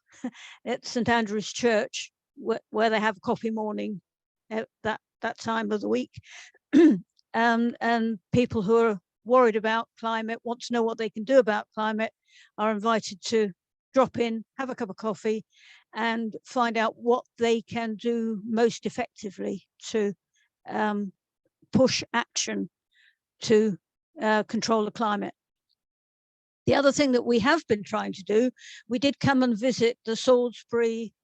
at St Andrew's Church where they have coffee morning at that time of the week. And people who are worried about climate, want to know what they can do about climate, are invited to drop in, have a cup of coffee, and find out what they can do most effectively to push action to control the climate. The other thing that we have been trying to do, we did come and visit the Salisbury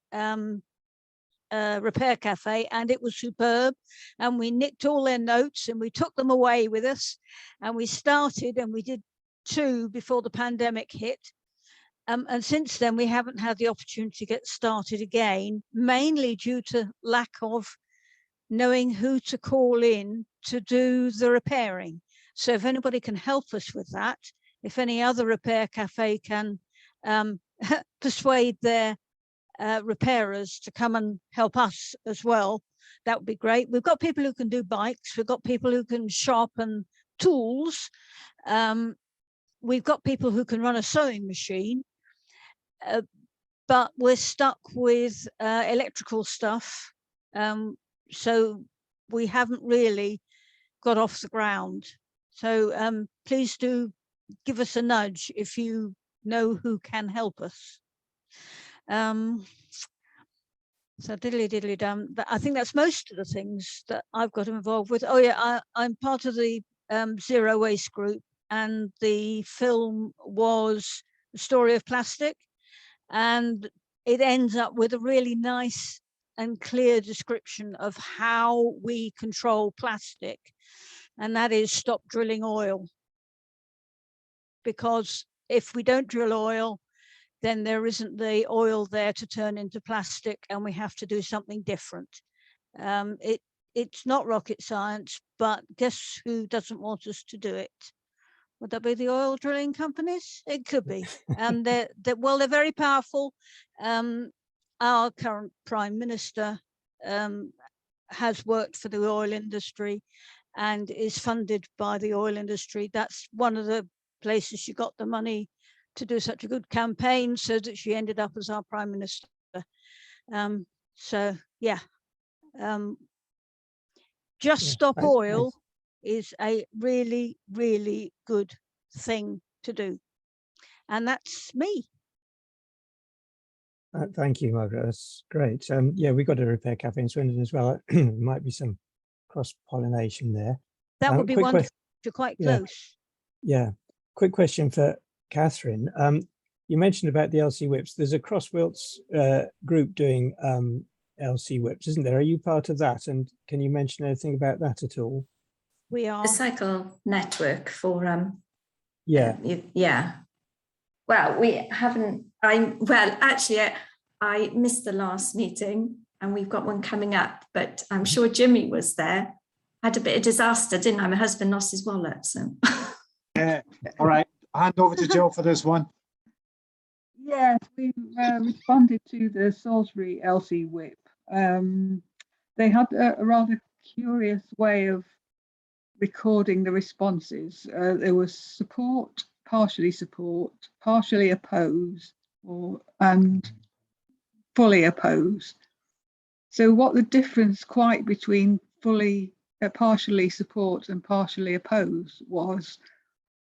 repair cafe, and it was superb, and we nicked all their notes and we took them away with us, and we started, and we did 2 before the pandemic hit, and since then we haven't had the opportunity to get started again, mainly due to lack of knowing who to call in to do the repairing. So if anybody can help us with that, if any other repair cafe can persuade their repairers to come and help us as well, that would be great. We've got people who can do bikes, we've got people who can sharpen tools, we've got people who can run a sewing machine, but we're stuck with electrical stuff, so we haven't really got off the ground. So please do give us a nudge if you know who can help us. So diddly dum. I think that's most of the things that I've got involved with. Oh yeah, I'm part of the Zero Waste group, and the film was The Story of Plastic, and it ends up with a really nice and clear description of how we control plastic, and that is stop drilling oil. Because if we don't drill oil, then there isn't the oil there to turn into plastic, and we have to do something different. It's not rocket science, but guess who doesn't want us to do it? Would that be the oil drilling companies? It could be. And they're very powerful. Our current Prime Minister has worked for the oil industry and is funded by the oil industry. That's one of the places she got the money to do such a good campaign, so that she ended up as our Prime Minister. So yeah, just stop oil is a really, really good thing to do. And that's me. Thank you, Margaret. That's great. Yeah, we got a repair cafe in Swindon as well. Might be some cross-pollination there. That would be wonderful. You're quite close. Yeah. Quick question for Catherine. You mentioned about the LC whips. There's a Cross-Wilts group doing LC whips, isn't there? Are you part of that? And can you mention anything about that at all? We are. A cycle network for yeah. Yeah. Well, we haven't. Actually, I missed the last meeting, and we've got one coming up. But I'm sure Jimmy was there. Had a bit of disaster, didn't I? My husband lost his wallet. So. All right, hand over to Jill for this one. Yes, we responded to the Salisbury LC whip. They had a rather curious way of recording the responses. There was support, partially opposed, and fully opposed. So what the difference quite between partially support and partially opposed was,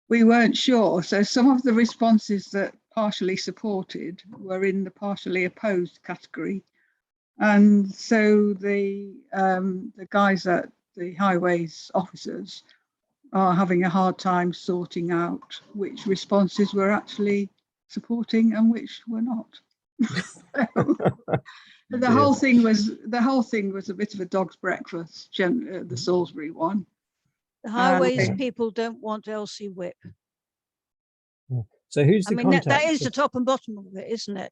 we weren't sure. So some of the responses that partially supported were in the partially opposed category. And so the guys at the highways officers are having a hard time sorting out which responses were actually supporting and which were not. The whole thing was a bit of a dog's breakfast, the Salisbury one. The highways people don't want LC whip. So who's the I mean, that contact? is the top and bottom of it, isn't it?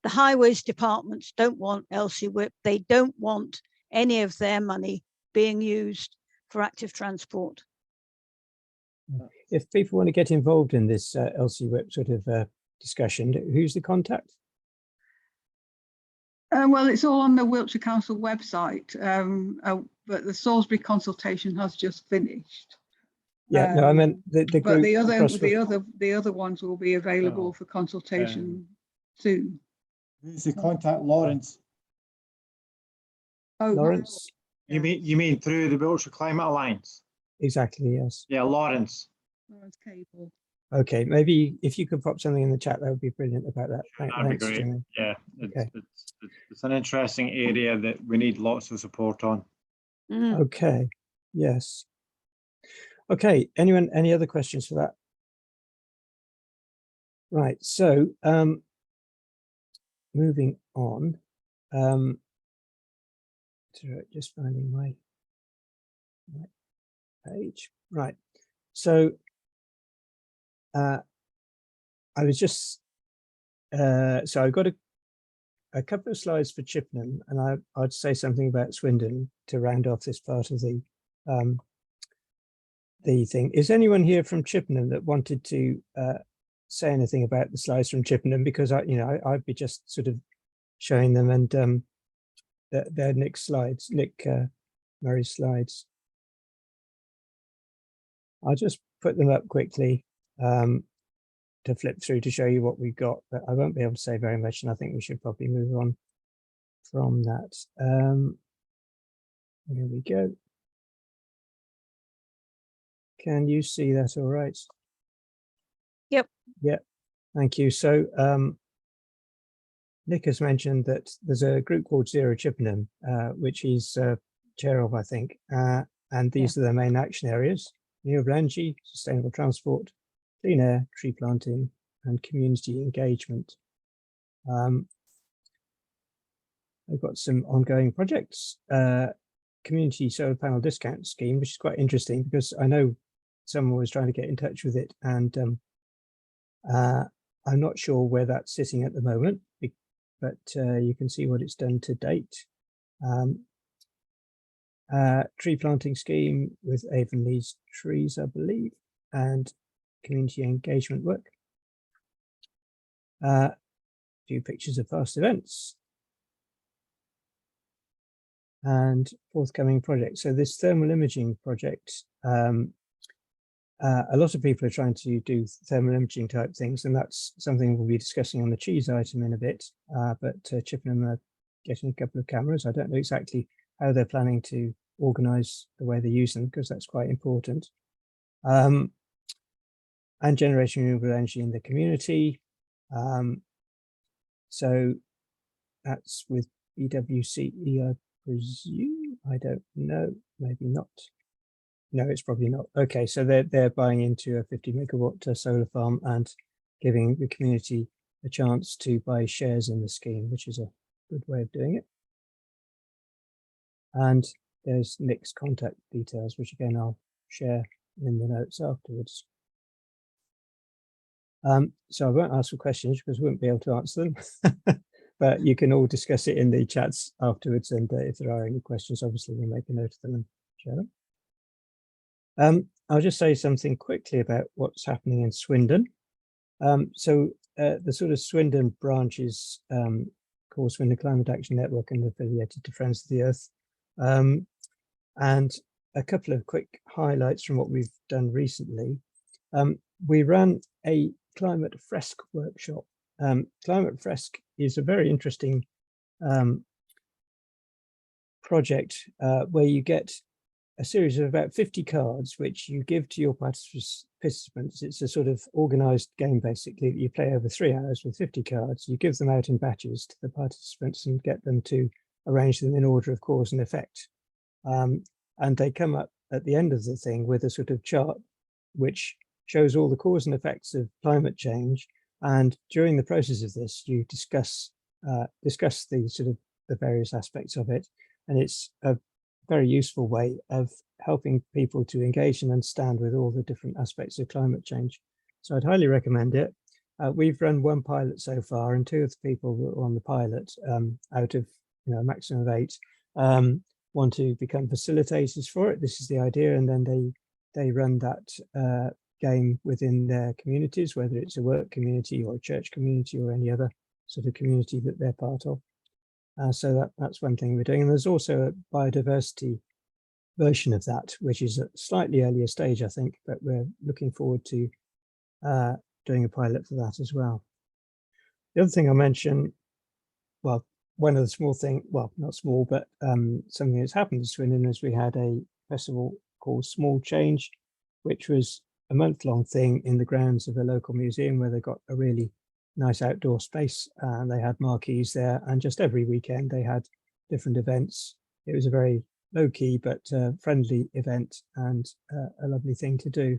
The highways departments don't want LC whip. They don't want any of their money being used for active transport. If people want to get involved in this LC whip sort of discussion, who's the contact? Well, it's all on the Wiltshire Council website, but the Salisbury consultation has just finished. Yeah, no, I meant the group. But the other ones will be available for consultation soon. Who's the contact, Lawrence? Oh, Lawrence. You mean through the Wiltshire Climate Alliance? Exactly. Yes. Yeah, Lawrence. Lawrence Cable. Okay, maybe if you could pop something in the chat, that would be brilliant about that. That'd be great. Jimmy. Yeah, Okay. It's an interesting area that we need lots of support on. Okay. Yes. Okay. Anyone? Any other questions for that? Right. So, moving on. Just finding my page. Right. So, I was just so I've got a couple of slides for Chippenham, and I'd say something about Swindon to round off this part of the thing. Is anyone here from Chippenham that wanted to say anything about the slides from Chippenham? Because I'd be just sort of showing them, and they're Nick's slides, Nick Murray's slides. I'll just put them up quickly to flip through to show you what we've got, but I won't be able to say very much, and I think we should probably move on from that. Here we go. Can you see that all right? Yep. Yep. Thank you. So Nick has mentioned that there's a group called Zero Chippenham, which he's chair of, I think, and these are the main action areas: renewable energy, sustainable transport, clean air, tree planting, and community engagement. They've got some ongoing projects. Community solar panel discount scheme, which is quite interesting because I know someone was trying to get in touch with it, and I'm not sure where that's sitting at the moment, but you can see what it's done to date. Tree planting scheme with Avonlea's trees, I believe, and community engagement work. A few pictures of past events and forthcoming projects. So this thermal imaging project, a lot of people are trying to do thermal imaging type things, and that's something we'll be discussing on the cheese item in a bit. But Chippenham are getting a couple of cameras. I don't know exactly how they're planning to organise the way they use them, because that's quite important. And generating renewable energy in the community. So that's with WCA, I presume. I don't know, maybe not. No, it's probably not. Okay, so they're buying into a 50 megawatt solar farm and giving the community a chance to buy shares in the scheme, which is a good way of doing it. And there's Nick's contact details, which again I'll share in the notes afterwards. So I won't ask for questions because we won't be able to answer them, but you can all discuss it in the chats afterwards. And if there are any questions, obviously we'll make a note of them and share them. I'll just say something quickly about what's happening in Swindon. So the sort of Swindon branch is called Swindon Climate Action Network and affiliated to Friends of the Earth. And a couple of quick highlights from what we've done recently. We ran a climate fresque workshop. Climate fresque is a very interesting project where you get a series of about 50 cards which you give to your participants. It's a sort of organized game basically that you play over 3 hours with 50 cards. You give them out in batches to the participants and get them to arrange them in order of cause and effect. And they come up at the end of the thing with a sort of chart which shows all the cause and effects of climate change. And during the process of this, you discuss the sort of the various aspects of it. And it's a very useful way of helping people to engage and understand with all the different aspects of climate change. So I'd highly recommend it. We've run one pilot so far, and 2 of the people that were on the pilot, out of a maximum of 8, want to become facilitators for it. This is the idea, and then they run that game within their communities, whether it's a work community or a church community or any other sort of community that they're part of. So that's one thing we're doing. And there's also a biodiversity version of that, which is a slightly earlier stage, I think, but we're looking forward to doing a pilot for that as well. The other thing I'll mention, well, one of the small thing, well, not small, but something that's happened in Swindon is we had a festival called Small Change, which was a month-long thing in the grounds of a local museum where they got a really nice outdoor space, and they had marquees there, and just every weekend they had different events. It was a very low-key but friendly event, and a lovely thing to do.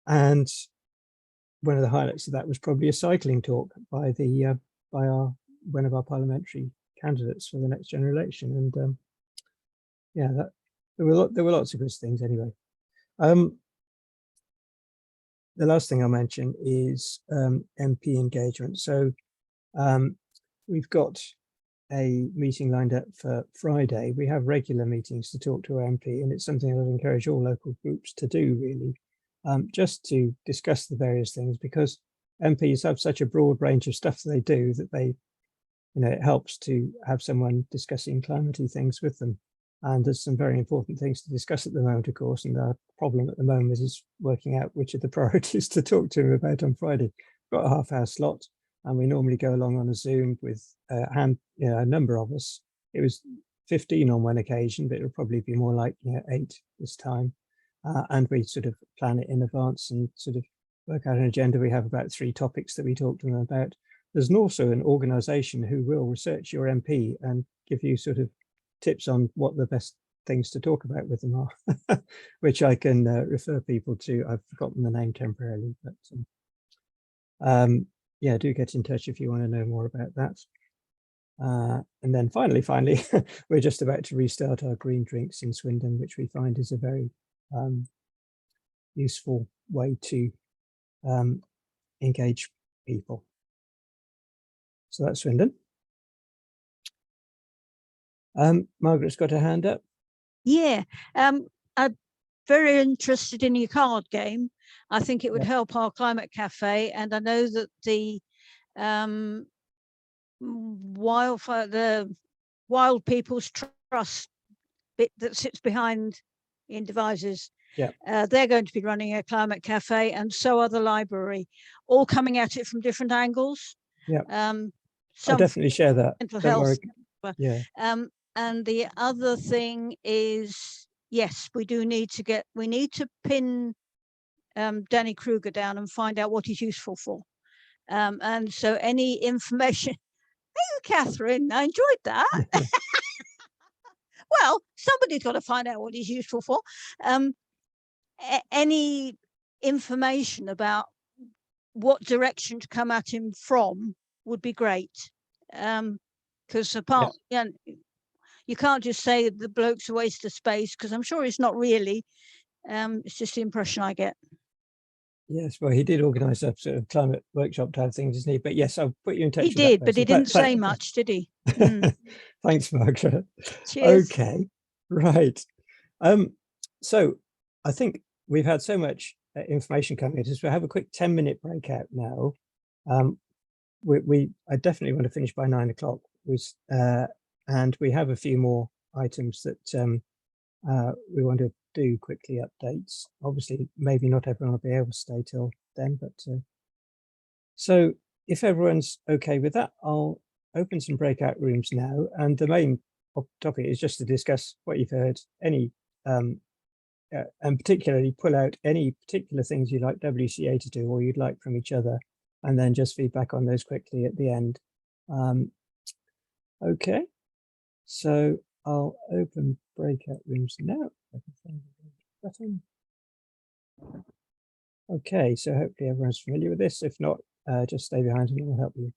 And one of the highlights of that was probably a cycling talk by one of our parliamentary candidates for the next general election. And yeah, there were lots of good things anyway. The last thing I'll mention is MP engagement. So we've got a meeting lined up for Friday. We have regular meetings to talk to our MP, and it's something I would encourage all local groups to do, really, just to discuss the various things, because MPs have such a broad range of stuff that they do that they, it helps to have someone discussing climatey things with them. And there's some very important things to discuss at the moment, of course, and the problem at the moment is working out which of the priorities to talk to him about on Friday. We've got a half-hour slot, and we normally go along on a Zoom with a number of us. It was 15 on one occasion, but it'll probably be more like 8 this time. And we sort of plan it in advance and sort of work out an agenda. We have about 3 topics that we talk to them about. There's also an organisation who will research your MP and give you sort of tips on what the best things to talk about with them are, which I can refer people to. I've forgotten the name temporarily, but yeah, do get in touch if you want to know more about that. And then finally, we're just about to restart our green drinks in Swindon, which we find is a very useful way to engage people. So that's Swindon. Margaret's got her hand up. Yeah, I'm very interested in your card game. I think it would help our climate cafe, and I know that the Wild People's Trust bit that sits behind in Devices. Yeah, they're going to be running a climate cafe, and so are the library, all coming at it from different angles. Yeah, I'll definitely share that. Mental Don't health. worry. Yeah. And the other thing is, yes, we need to pin Danny Kruger down and find out what he's useful for. And so any information, thank you, Catherine, I enjoyed that. Well, somebody's got to find out what he's useful for. Any information about what direction to come at him from would be great. Because you can't just say the bloke's a waste of space, because I'm sure it's not really. It's just the impression I get. Yes, well, he did organise a sort of climate workshop type thing, didn't he? But yes, I'll put you in touch. He did, but he didn't say much, did he? Thanks, Margaret. Cheers. Okay, right. So I think we've had so much information coming at us. We'll have a quick 10-minute breakout now. I definitely want to finish by 9 o'clock. And we have a few more items that we want to do quickly updates. Obviously, maybe not everyone will be able to stay till then, but so if everyone's okay with that, I'll open some breakout rooms now. And the main topic is just to discuss what you've heard, any and particularly pull out any particular things you'd like WCA to do or you'd like from each other, and then just feedback on those quickly at the end. Okay, so I'll open breakout rooms now. Okay, so hopefully everyone's familiar with this. If not, just stay behind and we'll help you.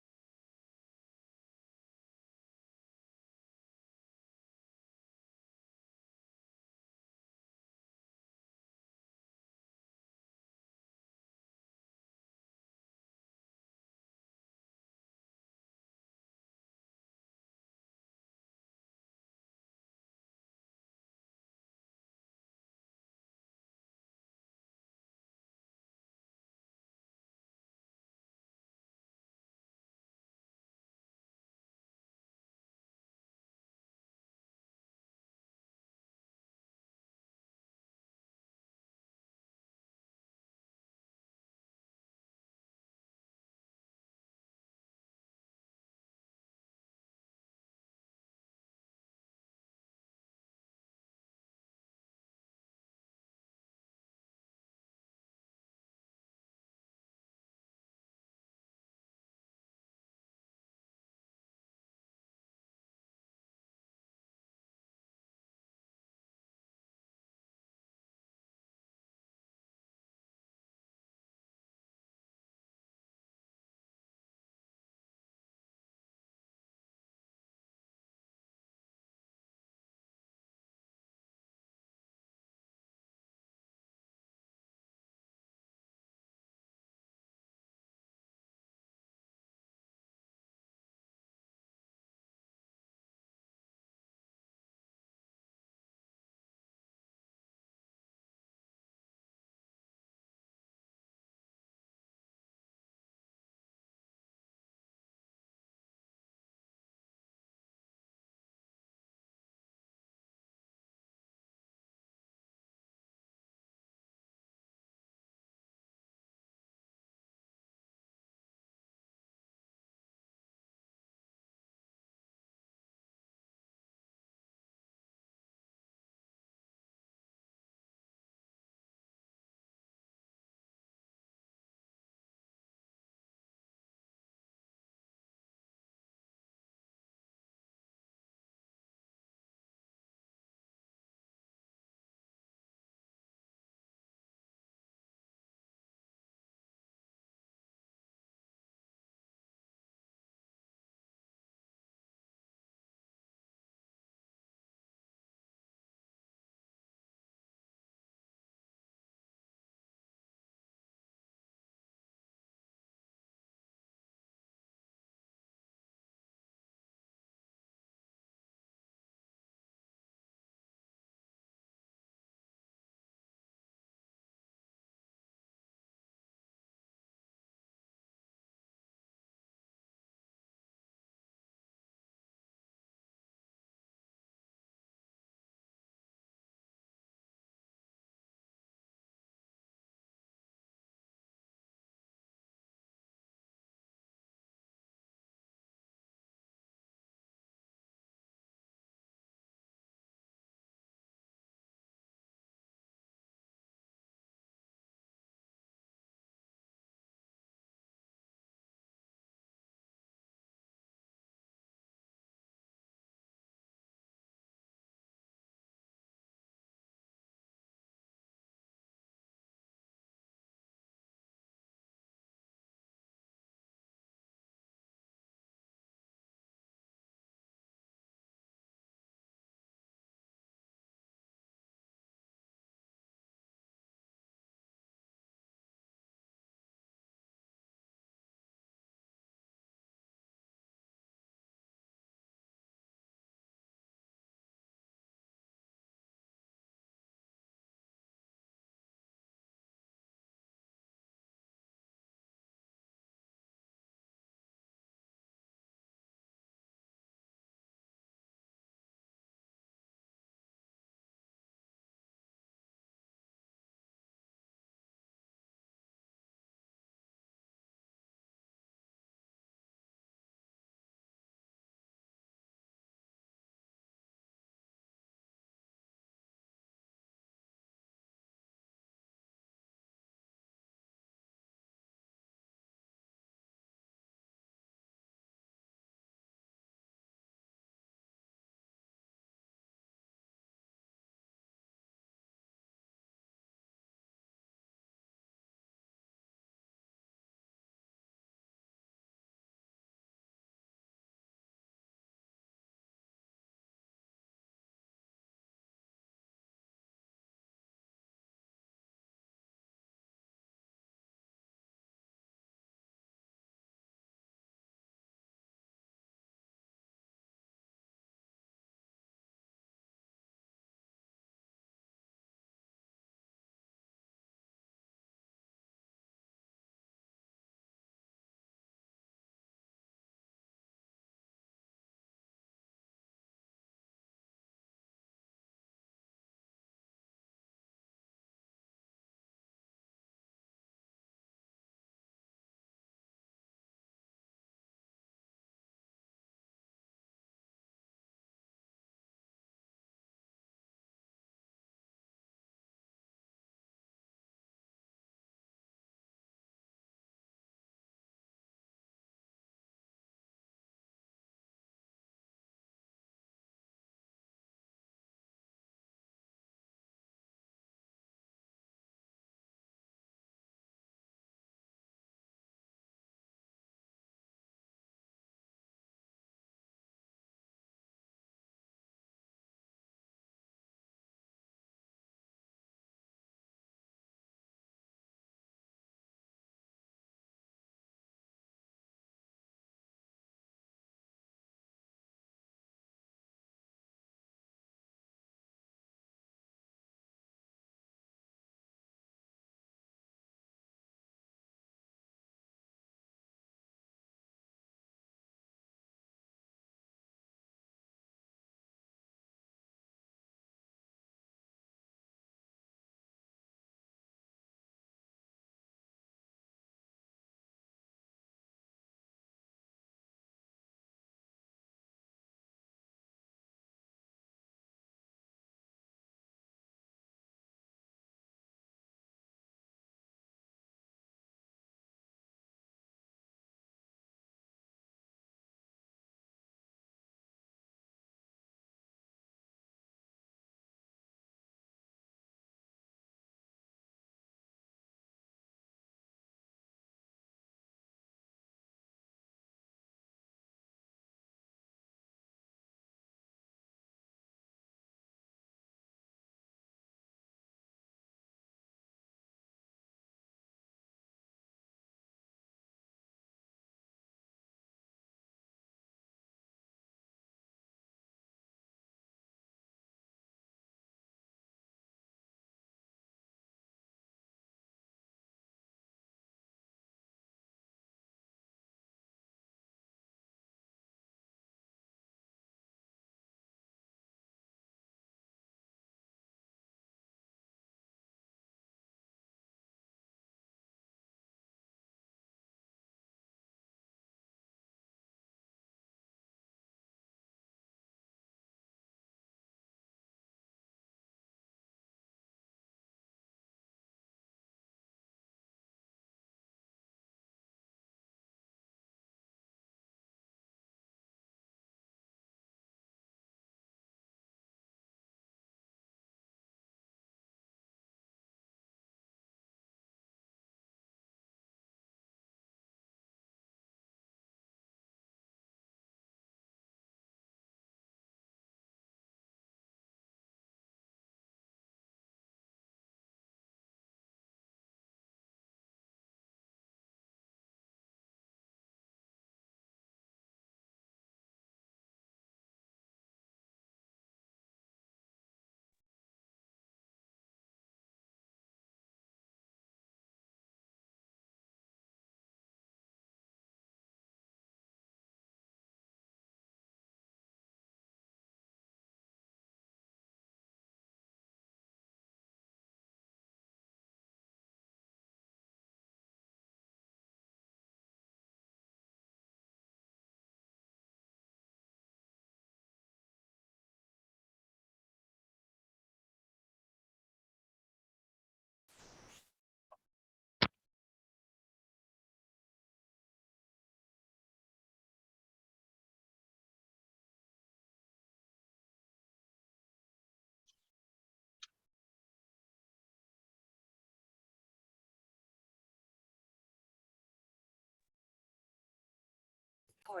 Oh,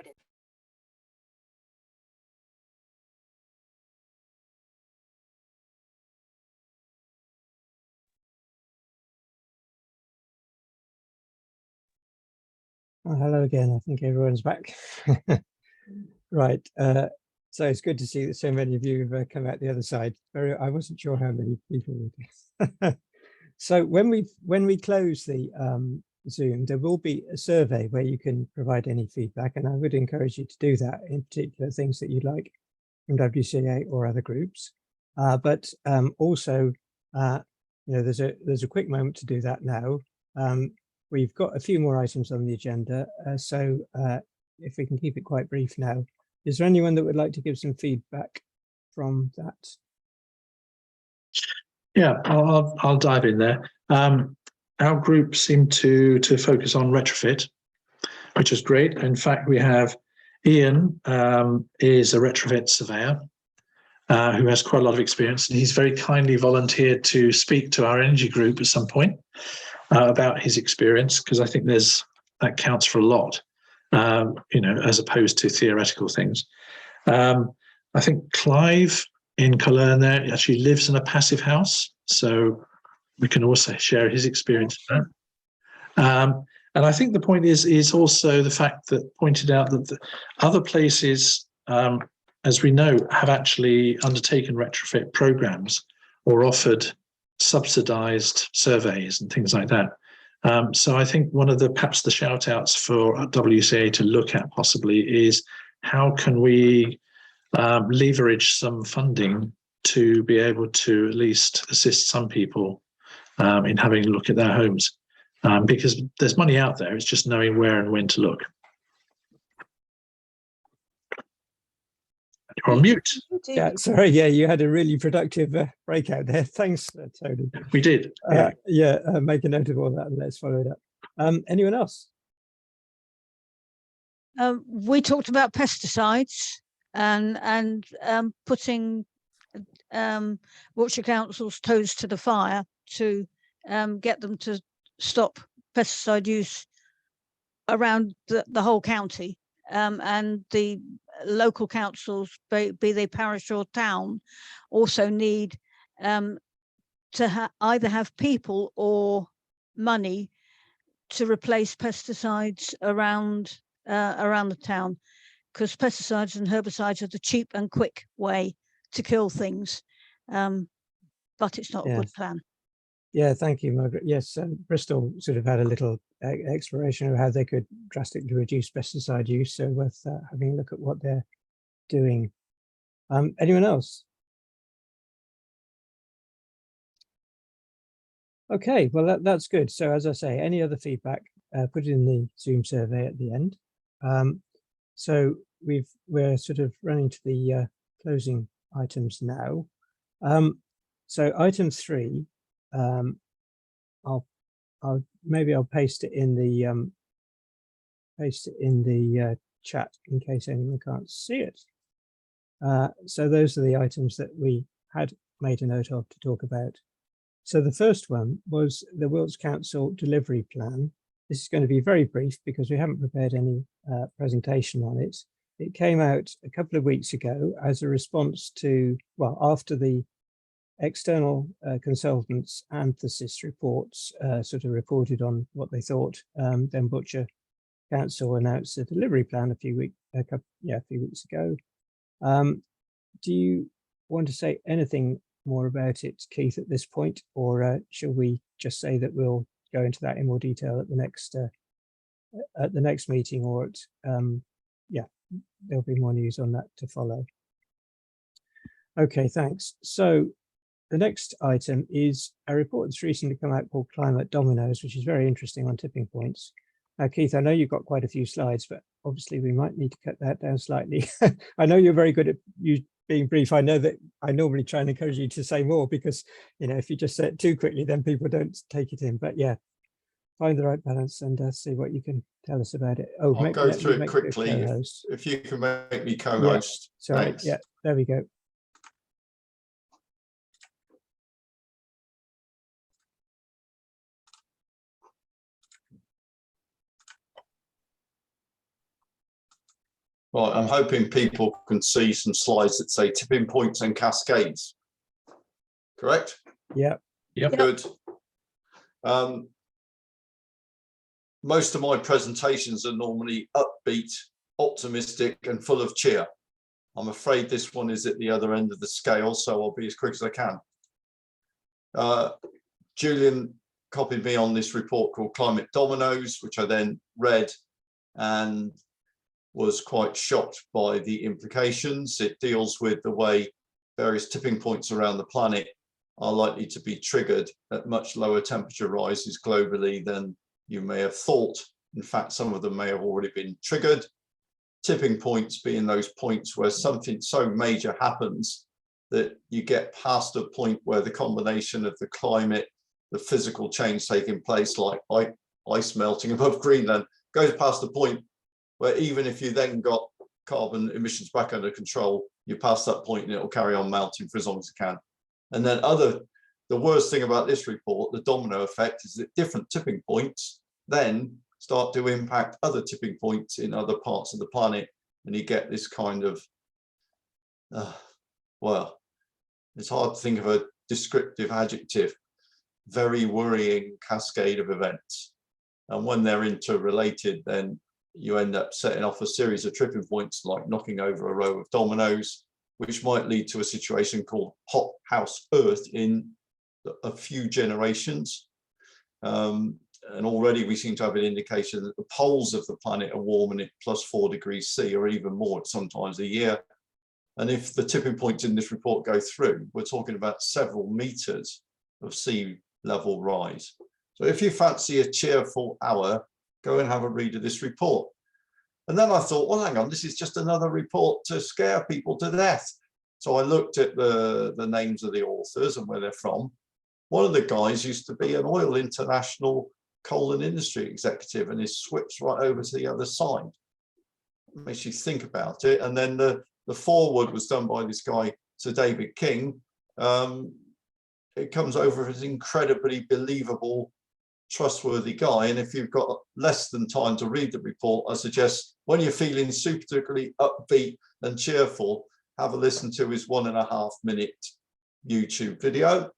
hello again. I think everyone's back. Right. So it's good to see that so many of you have come out the other side. I wasn't sure how many people would. So when we close the Zoom, there will be a survey where you can provide any feedback, and I would encourage you to do that, in particular things that you'd like from WCA or other groups. But also, there's a quick moment to do that now. We've got a few more items on the agenda, so if we can keep it quite brief now. Is there anyone that would like to give some feedback from that? Yeah, I'll dive in there. Our group seemed to focus on retrofit, which is great. In fact, we have Ian is a retrofit surveyor who has quite a lot of experience, and he's very kindly volunteered to speak to our energy group at some point about his experience, because I think that counts for a lot, as opposed to theoretical things. I think Clive in Cologne there actually lives in a passive house, so we can also share his experience there. And I think the point is also the fact that pointed out that the other places, as we know, have actually undertaken retrofit programs or offered subsidized surveys and things like that. So I think one of perhaps the shout outs for WCA to look at possibly is how can we leverage some funding to be able to at least assist some people in having a look at their homes, because there's money out there. It's just knowing where and when to look. You're on mute. Yeah, sorry. Yeah, you had a really productive breakout there. Thanks, Tony. We did. Yeah, make a note of all that and let's follow it up. Anyone else? We talked about pesticides and putting Wiltshire Council's toes to the fire to get them to stop pesticide use around the whole county, and the local councils, be they parish or town, also need to either have people or money to replace pesticides around the town, because pesticides and herbicides are the cheap and quick way to kill things, but it's not a good plan. Yeah, thank you, Margaret. Yes, Bristol sort of had a little exploration of how they could drastically reduce pesticide use, so worth having a look at what they're doing. Anyone else? Okay, well, that's good. So as I say, any other feedback, put it in the Zoom survey at the end. So we're sort of running to the closing items now. So item 3, maybe I'll paste it in the chat in case anyone can't see it. So those are the items that we had made a note of to talk about. So the first one was the Wilts Council delivery plan. This is going to be very brief because we haven't prepared any presentation on it. It came out a couple of weeks ago as a response to, well, after the external consultants and the SIS reports sort of reported on what they thought. Then Wiltshire Council announced a delivery plan a few weeks ago. Do you want to say anything more about it, Keith, at this point, or shall we just say that we'll go into that in more detail at the next meeting, or there'll be more news on that to follow. Okay, thanks. So the next item is a report that's recently come out called Climate Dominoes, which is very interesting on tipping points. Keith, I know you've got quite a few slides, but obviously we might need to cut that down slightly. I know you're very good at being brief. I know that I normally try and encourage you to say more because, if you just say it too quickly, then people don't take it in. But yeah, find the right balance and see what you can tell us about it. Oh, I'll go through it quickly if you can make me co-host. Yeah, sorry. Thanks. Yeah, there we go. Right, I'm hoping people can see some slides that say tipping points and cascades. Correct? Yeah. Yep. Good. Most of my presentations are normally upbeat, optimistic, and full of cheer. I'm afraid this one is at the other end of the scale, so I'll be as quick as I can. Julian copied me on this report called Climate Dominoes, which I then read and was quite shocked by the implications. It deals with the way various tipping points around the planet are likely to be triggered at much lower temperature rises globally than you may have thought. In fact, some of them may have already been triggered. Tipping points being those points where something so major happens that you get past a point where the combination of the climate, the physical change taking place, like ice melting above Greenland, goes past the point where even if you then got carbon emissions back under control, you pass that point and it'll carry on melting for as long as it can. And then the worst thing about this report, the domino effect, is that different tipping points then start to impact other tipping points in other parts of the planet. And you get this kind of, well, it's hard to think of a descriptive adjective, very worrying cascade of events. And when they're interrelated, then you end up setting off a series of tripping points, like knocking over a row of dominoes, which might lead to a situation called hot house Earth in a few generations. And already we seem to have an indication that the poles of the planet are warming at +4 degrees C or even more sometimes a year. And if the tipping points in this report go through, we're talking about several meters of sea level rise. So if you fancy a cheerful hour, go and have a read of this report. And then I thought, well, hang on, this is just another report to scare people to death. So I looked at the names of the authors and where they're from. One of the guys used to be an Oil International coal and industry executive, and he's switched right over to the other side. It makes you think about it. And then the foreword was done by this guy, Sir David King. It comes over as incredibly believable, trustworthy guy. And if you've got less than time to read the report, I suggest when you're feeling superly upbeat and cheerful, have a listen to his 1.5-minute YouTube video.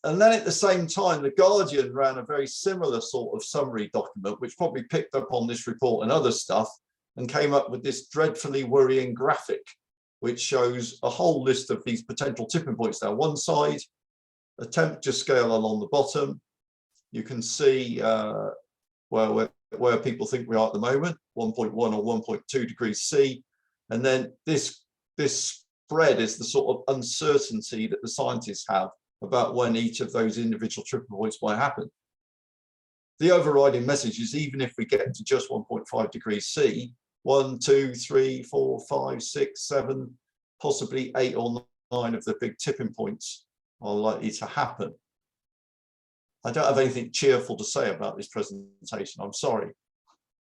And then at the same time, The Guardian ran a very similar sort of summary document, which probably picked up on this report and other stuff, and came up with this dreadfully worrying graphic, which shows a whole list of these potential tipping points down one side, a temperature scale along the bottom. You can see where people think we are at the moment, 1.1 or 1.2 degrees C. And then this spread is the sort of uncertainty that the scientists have about when each of those individual tipping points might happen. The overriding message is, even if we get to just 1.5 degrees C, 1, 2, 3, 4, 5, 6, 7, possibly 8 or 9 of the big tipping points are likely to happen. I don't have anything cheerful to say about this presentation, I'm sorry.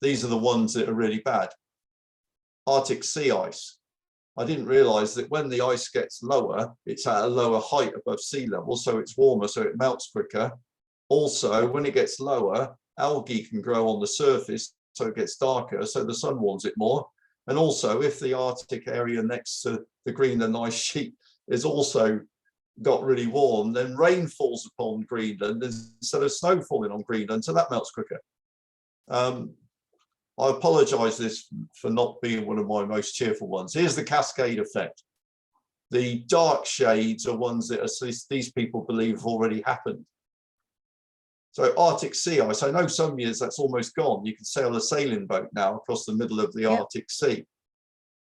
These are the ones that are really bad. Arctic sea ice. I didn't realize that when the ice gets lower, it's at a lower height above sea level, so it's warmer, so it melts quicker. Also, when it gets lower, algae can grow on the surface, so it gets darker, so the sun warms it more. And also, if the Arctic area next to the Greenland ice sheet is also got really warm, then rain falls upon Greenland instead of snow falling on Greenland, so that melts quicker. I apologize for not being one of my most cheerful ones. Here's the cascade effect. The dark shades are ones that at least these people believe have already happened. So Arctic sea ice, I know some years that's almost gone. You can sail a sailing boat now across the middle of the Arctic Sea.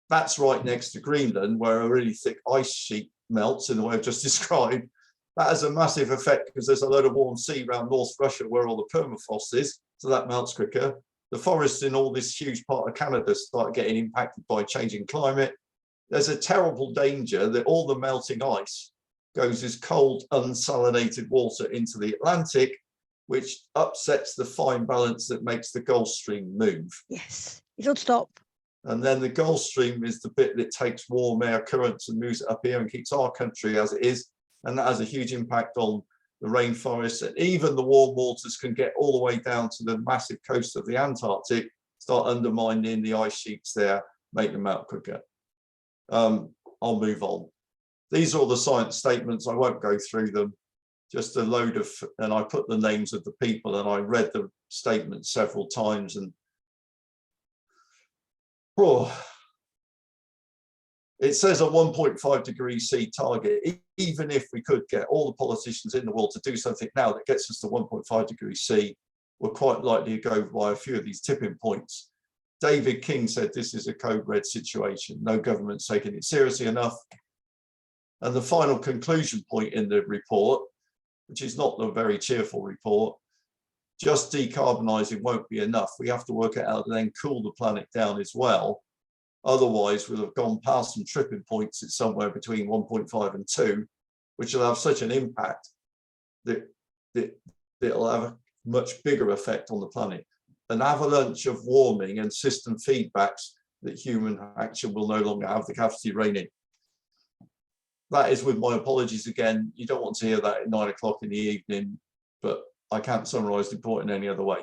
That's right next to Greenland, where a really thick ice sheet melts in the way I've just described. That has a massive effect because there's a load of warm sea around North Russia where all the permafrost is, so that melts quicker. The forests in all this huge part of Canada start getting impacted by changing climate. There's a terrible danger that all the melting ice goes as cold, unsalinated water into the Atlantic, which upsets the fine balance that makes the Gulf Stream move. Yes, it'll stop. And then the Gulf Stream is the bit that takes warm air currents and moves it up here and keeps our country as it is. And that has a huge impact on the rainforests, and even the warm waters can get all the way down to the massive coast of the Antarctic, start undermining the ice sheets there, make them out quicker. I'll move on. These are all the science statements. I won't go through them. Just a load of, and I put the names of the people and I read the statements several times, and it says a 1.5 degrees C target. Even if we could get all the politicians in the world to do something now that gets us to 1.5 degrees C, we're quite likely to go by a few of these tipping points. David King said this is a code red situation. No government's taking it seriously enough. And the final conclusion point in the report, which is not a very cheerful report, just decarbonising won't be enough. We have to work out how to then cool the planet down as well. Otherwise, we'll have gone past some tripping points at somewhere between 1.5 and 2, which will have such an impact that it'll have a much bigger effect on the planet. An avalanche of warming and system feedbacks that human action will no longer have the capacity to rein in. That is with my apologies again. You don't want to hear that at 9 o'clock in the evening, but I can't summarise the report in any other way.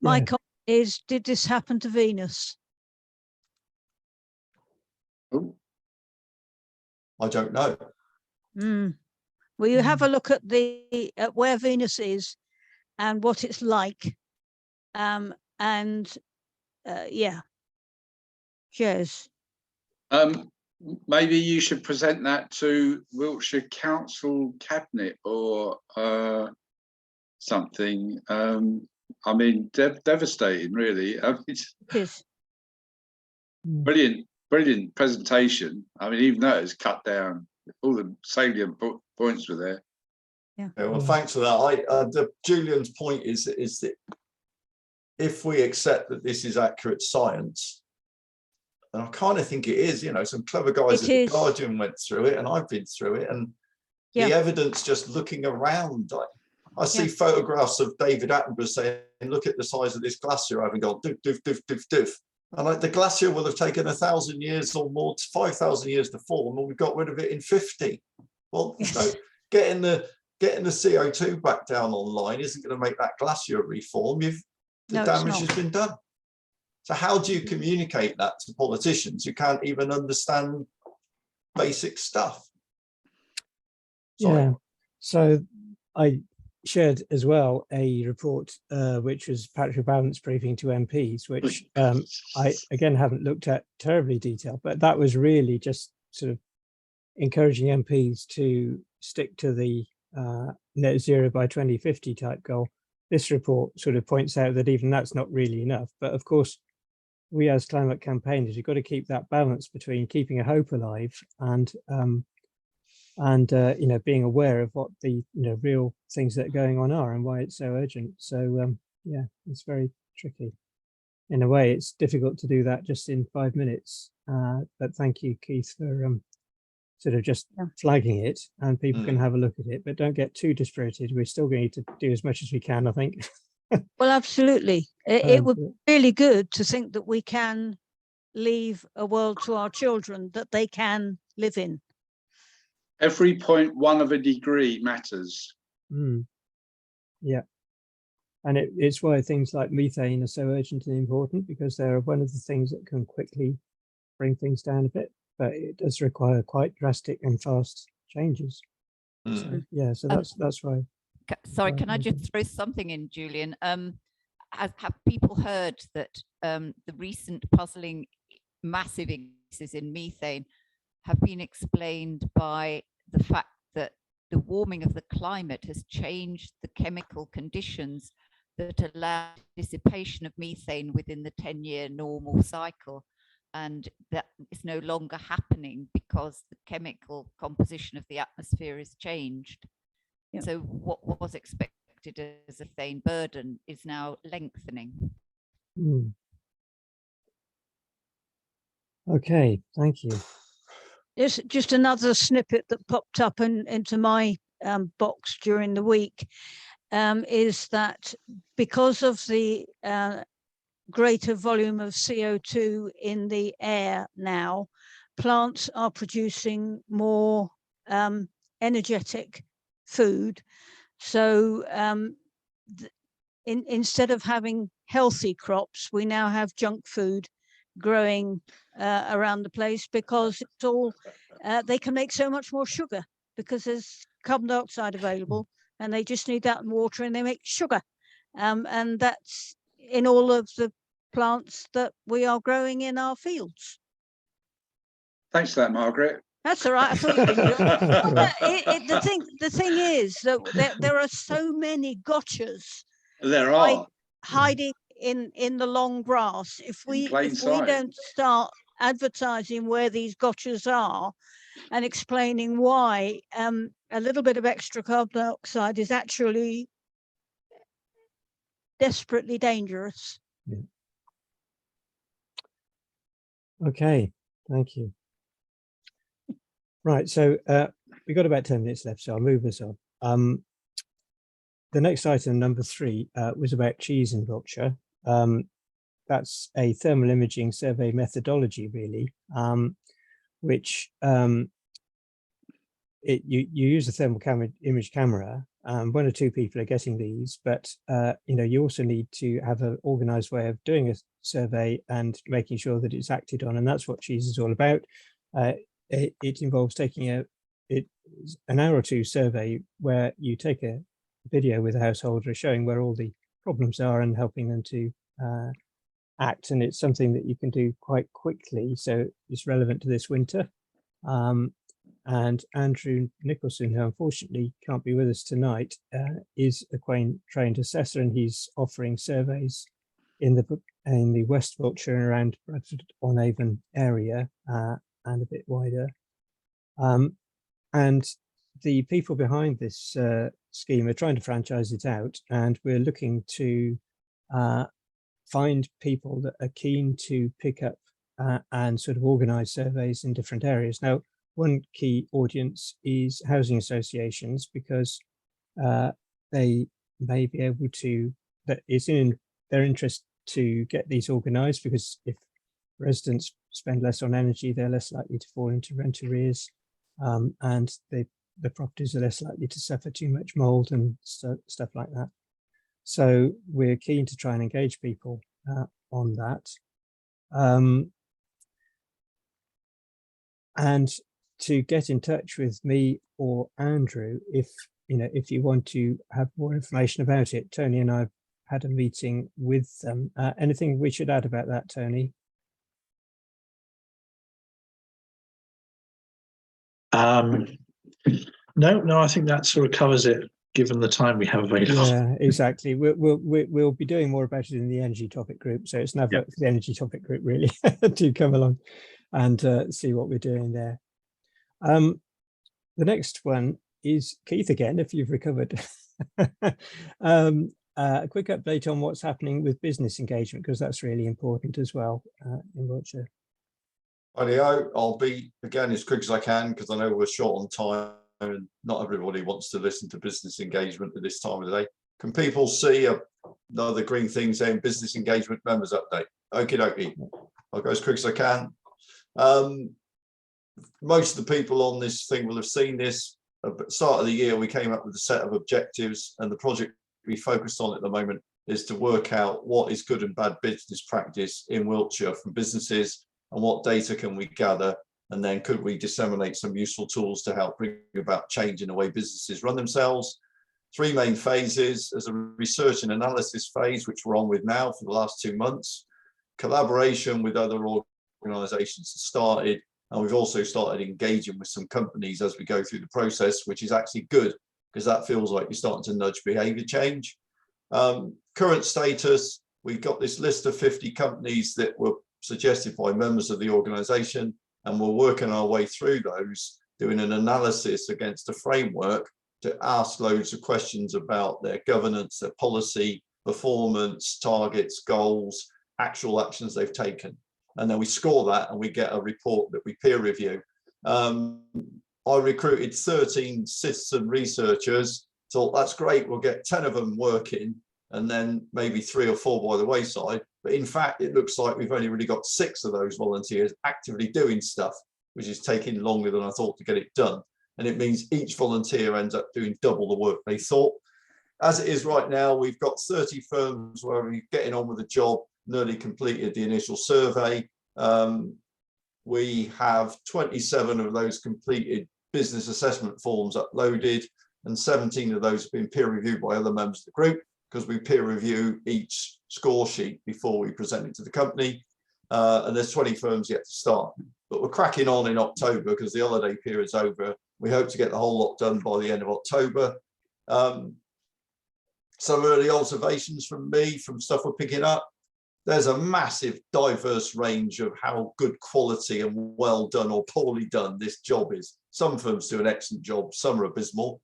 My comment is, did this happen to Venus? Ooh. I don't know. Will you have a look at where Venus is and what it's like? Yeah. Cheers. Maybe you should present that to Wiltshire Council Cabinet or something. I mean, devastating, really. It's brilliant presentation. I mean, even though it's cut down, all the salient points were there. Yeah. Well, thanks for that. Julian's point is that if we accept that this is accurate science, and I kind of think it is, you know, some clever guys at The Guardian went through it, and I've been through it, and the evidence just looking around. I see photographs of David Attenborough saying, look at the size of this glacier, having gone doof, doof, doof, doof, doof. And like the glacier will have taken 1,000 years or more, 5,000 years to form, and we got rid of it in 50. Well, so getting the CO2 back down online isn't going to make that glacier reform. The damage has been done. So how do you communicate that to politicians who can't even understand basic stuff? Sorry. Yeah. So I shared as well a report which was Patrick Balance briefing to MPs, which I again haven't looked at terribly detailed, but that was really just sort of encouraging MPs to stick to the net zero by 2050 type goal. This report sort of points out that even that's not really enough, but of course we as climate campaigners, you've got to keep that balance between keeping a hope alive and you know, being aware of what the real things that are going on are and why it's so urgent. So yeah, it's very tricky. In a way, it's difficult to do that just in 5 minutes. But thank you, Keith, for sort of just flagging it, and people can have a look at it, but don't get too dispirited. We're still going to do as much as we can, I think. Well, absolutely. It would be really good to think that we can leave a world to our children that they can live in. Every 0.1 of a degree matters. Yeah. And it's why things like methane are so urgent and important, because they're one of the things that can quickly bring things down a bit, but it does require quite drastic and fast changes. So, yeah, so that's why. Sorry, can I just throw something in, Julian? Have people heard that the recent puzzling massive increases in methane have been explained by the fact that the warming of the climate has changed the chemical conditions that allow dissipation of methane within the 10-year normal cycle, and that is no longer happening because the chemical composition of the atmosphere is changed. So what was expected as a methane burden is now lengthening. Okay, thank you. Just another snippet that popped up into my box during the week is that because of the greater volume of CO2 in the air now, plants are producing more energetic food. So instead of having healthy crops, we now have junk food growing around the place, because it's all they can make so much more sugar because there's carbon dioxide available, and they just need that water, and they make sugar, and that's in all of the plants that we are growing in our fields. Thanks for that, Margaret. That's all right. I thought you'd enjoy it. The thing is that there are so many gotchas. There are hiding in the long grass. If we don't start advertising where these gotchas are and explaining why a little bit of extra carbon dioxide is actually desperately dangerous. Yeah. Okay, thank you. Right, so we've got about 10 minutes left, so I'll move us on. The next item, number 3, was about cheese in Wiltshire. That's a thermal imaging survey methodology, really, which you use a thermal image camera. 1 or 2 people are getting these, but you also need to have an organized way of doing a survey and making sure that it's acted on, and that's what cheese is all about. It involves taking an hour or 2 survey where you take a video with a householder showing where all the problems are and helping them to act, and it's something that you can do quite quickly, so it's relevant to this winter. And Andrew Nicholson, who unfortunately can't be with us tonight, is a trained assessor, and he's offering surveys in the West Wiltshire and around Bradford-on-Avon area and a bit wider. And the people behind this scheme are trying to franchise it out, and we're looking to find people that are keen to pick up and sort of organize surveys in different areas. Now, one key audience is housing associations, because they may be able to, that it's in their interest to get these organized, because if residents spend less on energy, they're less likely to fall into rent arrears, and the properties are less likely to suffer too much mold and stuff like that. So we're keen to try and engage people on that. And to get in touch with me or Andrew, if you want to have more information about it, Tony and I had a meeting with them. Anything we should add about that, Tony? No, I think that sort of covers it, given the time we have available. Yeah, exactly. We'll be doing more about it in the energy topic group, so it's now for the energy topic group really to come along and see what we're doing there. The next one is Keith again, if you've recovered. A quick update on what's happening with business engagement, because that's really important as well in Wiltshire. I'll be again as quick as I can, because I know we're short on time and not everybody wants to listen to business engagement at this time of the day. Can people see another green thing saying business engagement members update? Okie dokie. I'll go as quick as I can. Most of the people on this thing will have seen this. At the start of the year, we came up with a set of objectives, and the project we focused on at the moment is to work out what is good and bad business practice in Wiltshire from businesses, and what data can we gather, and then could we disseminate some useful tools to help bring about change in the way businesses run themselves. 3 main phases. There's a research and analysis phase, which we're on with now for the last 2 months. Collaboration with other organisations has started, and we've also started engaging with some companies as we go through the process, which is actually good, because that feels like you're starting to nudge behaviour change. Current status, we've got this list of 50 companies that were suggested by members of the organisation, and we're working our way through those, doing an analysis against a framework to ask loads of questions about their governance, their policy, performance, targets, goals, actual actions they've taken. And then we score that and we get a report that we peer review. I recruited 13 citizen researchers, so that's great, we'll get 10 of them working and then maybe 3 or 4 by the wayside. But in fact, it looks like we've only really got 6 of those volunteers actively doing stuff, which is taking longer than I thought to get it done. And it means each volunteer ends up doing double the work they thought. As it is right now, we've got 30 firms where we're getting on with the job, nearly completed the initial survey. We have 27 of those completed business assessment forms uploaded, and 17 of those have been peer reviewed by other members of the group, because we peer review each score sheet before we present it to the company. And there's 20 firms yet to start. But we're cracking on in October because the holiday period's over. We hope to get the whole lot done by the end of October. Some early observations from me, from stuff we're picking up. There's a massive diverse range of how good quality and well done or poorly done this job is. Some firms do an excellent job, some are abysmal.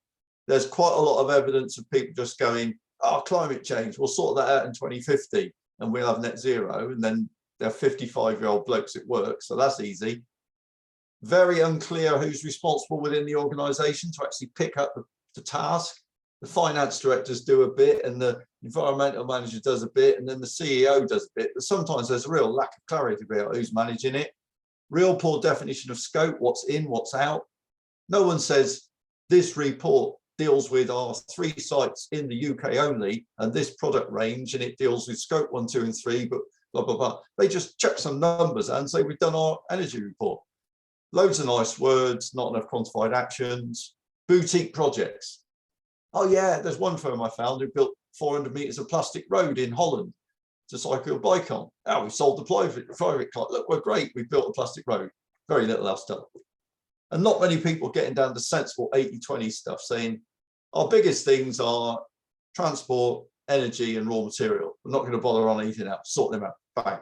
There's quite a lot of evidence of people just going, oh, climate change, we'll sort that out in 2050 and we'll have net zero. And then they're 55-year-old blokes at work, so that's easy. Very unclear who's responsible within the organisation to actually pick up the task. The finance directors do a bit and the environmental manager does a bit and then the CEO does a bit, but sometimes there's a real lack of clarity about who's managing it. Real poor definition of scope, what's in, what's out. No one says this report deals with our 3 sites in the UK only and this product range, and it deals with scope 1, 2 and 3, but blah, blah, blah. They just chuck some numbers and say we've done our energy report. Loads of nice words, not enough quantified actions. Boutique projects. Oh yeah, there's one firm I found who built 400 metres of plastic road in Holland to cycle a bike on. Oh, we sold the private client. Look, we're great. We built a plastic road. Very little else done. And not many people getting down to sensible 80-20 stuff, saying our biggest things are transport, energy and raw material. We're not going to bother on anything else. Sort them out. Bang.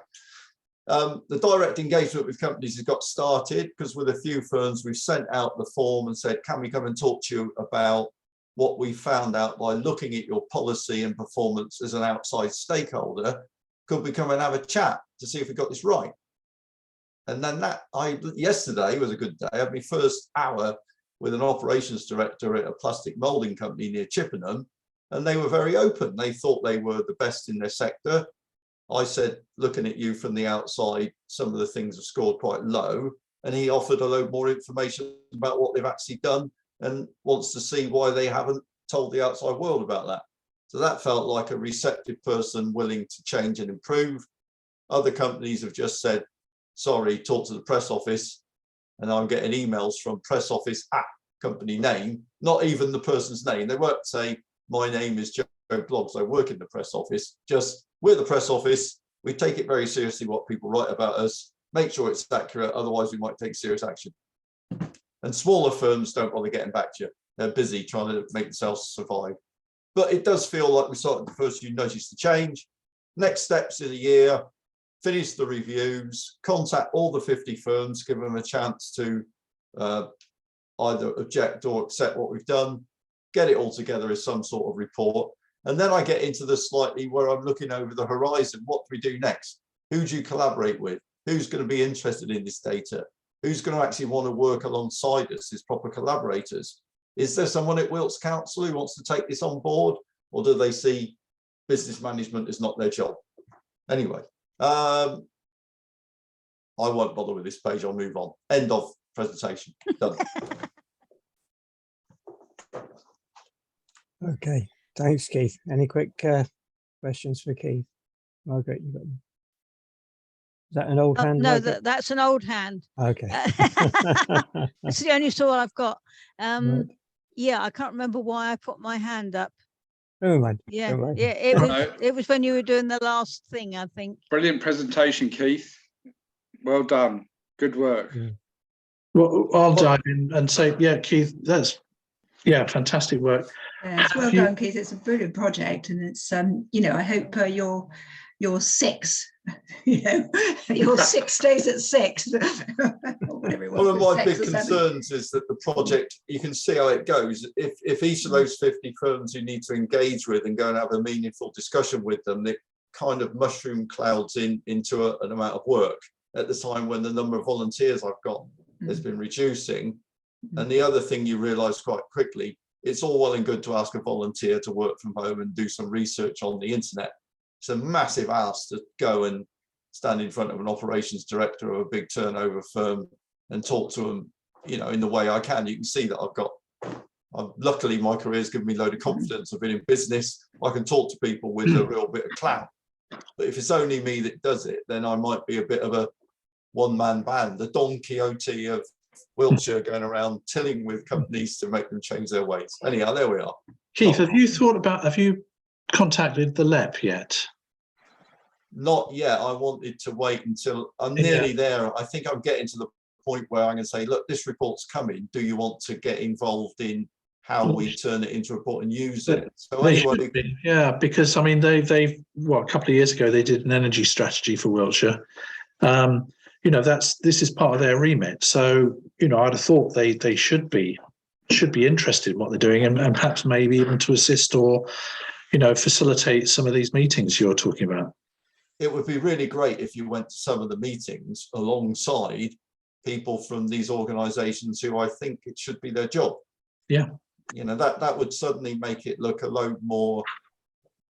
The direct engagement with companies has got started because with a few firms we've sent out the form and said, can we come and talk to you about what we found out by looking at your policy and performance as an outside stakeholder? Could we come and have a chat to see if we got this right? And then yesterday was a good day. I had my first hour with an operations director at a plastic moulding company near Chippenham, and they were very open. They thought they were the best in their sector. I said, looking at you from the outside, some of the things have scored quite low. And he offered a load more information about what they've actually done and wants to see why they haven't told the outside world about that. So that felt like a receptive person willing to change and improve. Other companies have just said, sorry, talk to the press office. And I'm getting emails from press office at company name, not even the person's name. They won't say, my name is Joe Bloggs, I work in the press office. Just, we're the press office. We take it very seriously what people write about us, make sure it's accurate, otherwise we might take serious action. And smaller firms don't bother getting back to you. They're busy trying to make themselves survive. But it does feel like we started the first few nudges to change. Next steps in a year, finish the reviews, contact all the 50 firms, give them a chance to either object or accept what we've done, get it all together as some sort of report. And then I get into the slightly where I'm looking over the horizon. What do we do next? Who do you collaborate with? Who's going to be interested in this data? Who's going to actually want to work alongside us as proper collaborators? Is there someone at Wilts Council who wants to take this on board? Or do they see business management as not their job? Anyway, I won't bother with this page. I'll move on. End of presentation. Done. Okay, thanks, Keith. Any quick questions for Keith? Margaret, you got them. Is that an old hand? No, that's an old hand. Okay. It's the only sword I've got. Right. Yeah, I can't remember why I put my hand up. Oh, mind. Yeah, it was when you were doing the last thing, I think. Brilliant presentation, Keith. Well done. Good work. Yeah. Well, I'll dive in and say, yeah, Keith, that's fantastic work. Yeah, it's well done, Keith. It's a brilliant project, and it's I hope your 6, your 6 days at 6. Whatever it was, one of my big 6 or 7. concerns is that the project, you can see how it goes. If each of those 50 firms you need to engage with and go and have a meaningful discussion with them, it kind of mushroom clouds into an amount of work at the time when the number of volunteers I've got has been reducing. And the other thing you realise quite quickly, it's all well and good to ask a volunteer to work from home and do some research on the internet. It's a massive ask to go and stand in front of an operations director of a big turnover firm and talk to them, in the way I can. You can see that I've got Luckily, my career has given me a load of confidence. I've been in business. I can talk to people with a real bit of clout. But if it's only me that does it, then I might be a bit of a one-man band, the Don Quixote of Wiltshire, going around tilling with companies to make them change their ways. Anyhow, there we are. Keith, have you contacted the LEP yet? Not yet. I wanted to wait until I'm nearly there. I think I'm getting to the point where I'm going to say, look, this report's coming. Do you want to get involved in how we turn it into a report and use it? So anybody, yeah, because I mean, they've a couple of years ago they did an energy strategy for Wiltshire. You know, this is part of their remit. So you know, I'd have thought they should be interested in what they're doing, and perhaps maybe even to assist or, you know, facilitate some of these meetings you're talking about. it would be really great if you went to some of the meetings alongside people from these organizations who I think it should be their job. Yeah. You know, that would suddenly make it look a load more,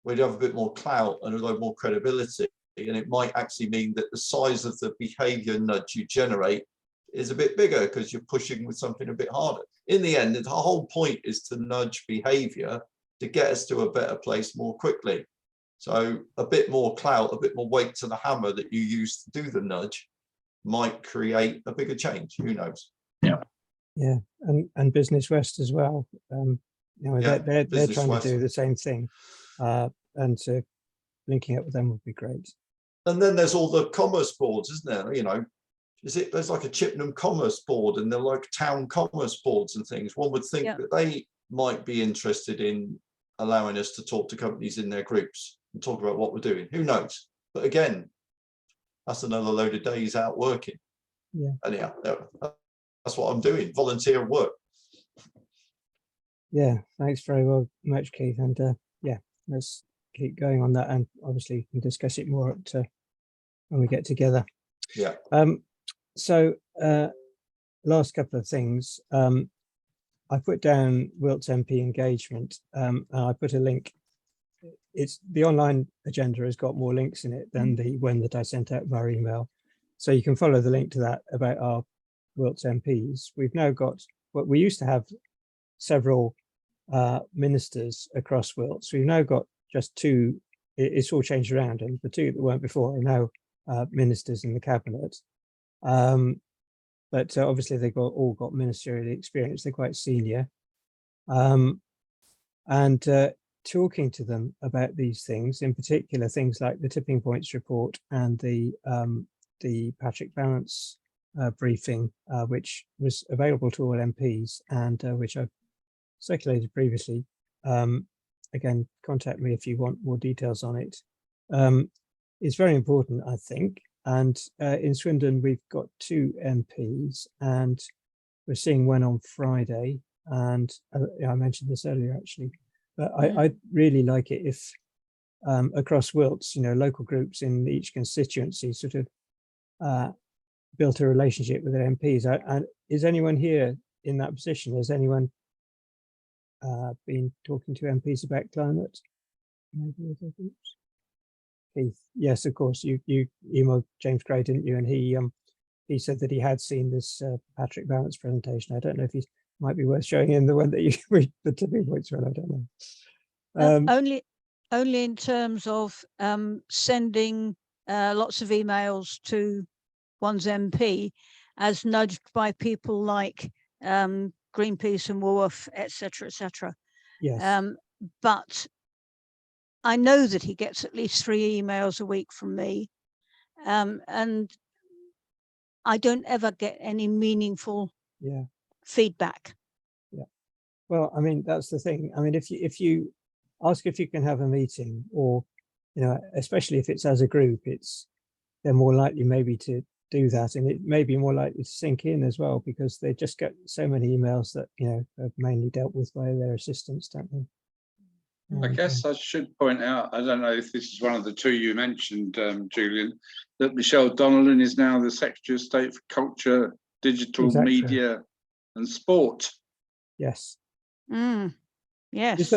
we'd have a bit more clout and a load more credibility. And it might actually mean that the size of the behavior nudge you generate is a bit bigger because you're pushing with something a bit harder. In the end, the whole point is to nudge behavior to get us to a better place more quickly. So a bit more clout, a bit more weight to the hammer that you use to do the nudge might create a bigger change. Who knows? Yeah. Yeah, and Business West as well. You know, Yeah, they're Business trying West. to do the same thing, and so linking up with them would be great. And then there's all the commerce boards, isn't there? You know, there's like a Chippenham Commerce Board, and they're like town commerce boards and things. One would think that they might be interested in allowing us to talk to companies in their groups and talk about what we're doing. Who knows? But again, that's another load of days out working. Yeah. Anyhow, that's what I'm doing, volunteer work. Yeah, thanks very much, Keith. And yeah, let's keep going on that, and obviously we can discuss it more at when we get together. Yeah. So last couple of things. I put down Wilts MP engagement. And I put a link. It's the online agenda has got more links in it than the one that I sent out via email. So you can follow the link to that about our Wilts MPs. We've now got what we used to have several ministers across Wilts. We've now got just two. It's all changed around, and the two that weren't before are now ministers in the cabinet. But obviously they've all got ministerial experience. They're quite senior, and talking to them about these things, in particular things like the tipping points report and the Patrick Balance briefing, which was available to all MPs and which I've circulated previously. Again, contact me if you want more details on it. It's very important, I think. And in Swindon, we've got 2 MPs, and we're seeing one on Friday. And I mentioned this earlier, actually. But I'd really like it if across Wilts, you know, local groups in each constituency sort of built a relationship with their MPs. And is anyone here in that position? Has anyone been talking to MPs about climate? Maybe other groups. Keith, yes, of course. You emailed James Gray, didn't you? And he said that he had seen this Patrick Balance presentation. I don't know if he might be worth showing him the one that you read the tipping points one. I don't know. Only in terms of sending lots of emails to one's MP, as nudged by people like Greenpeace and WWF, etc., etc. Yes. But I know that he gets at least 3 emails a week from me, and I don't ever get any meaningful feedback. Yeah. Well, I mean, that's the thing. I mean, if you ask if you can have a meeting, or, you know, especially if it's as a group, they're more likely maybe to do that, and it may be more likely to sink in as well, because they just get so many emails that, you know, are mainly dealt with by their assistants, don't they? I guess I should point out, I don't know if this is one of the 2 you mentioned, Julian, that Michelle Donnellan is now the Secretary of State for Culture, Digital Media and Sport. Yes. Yes.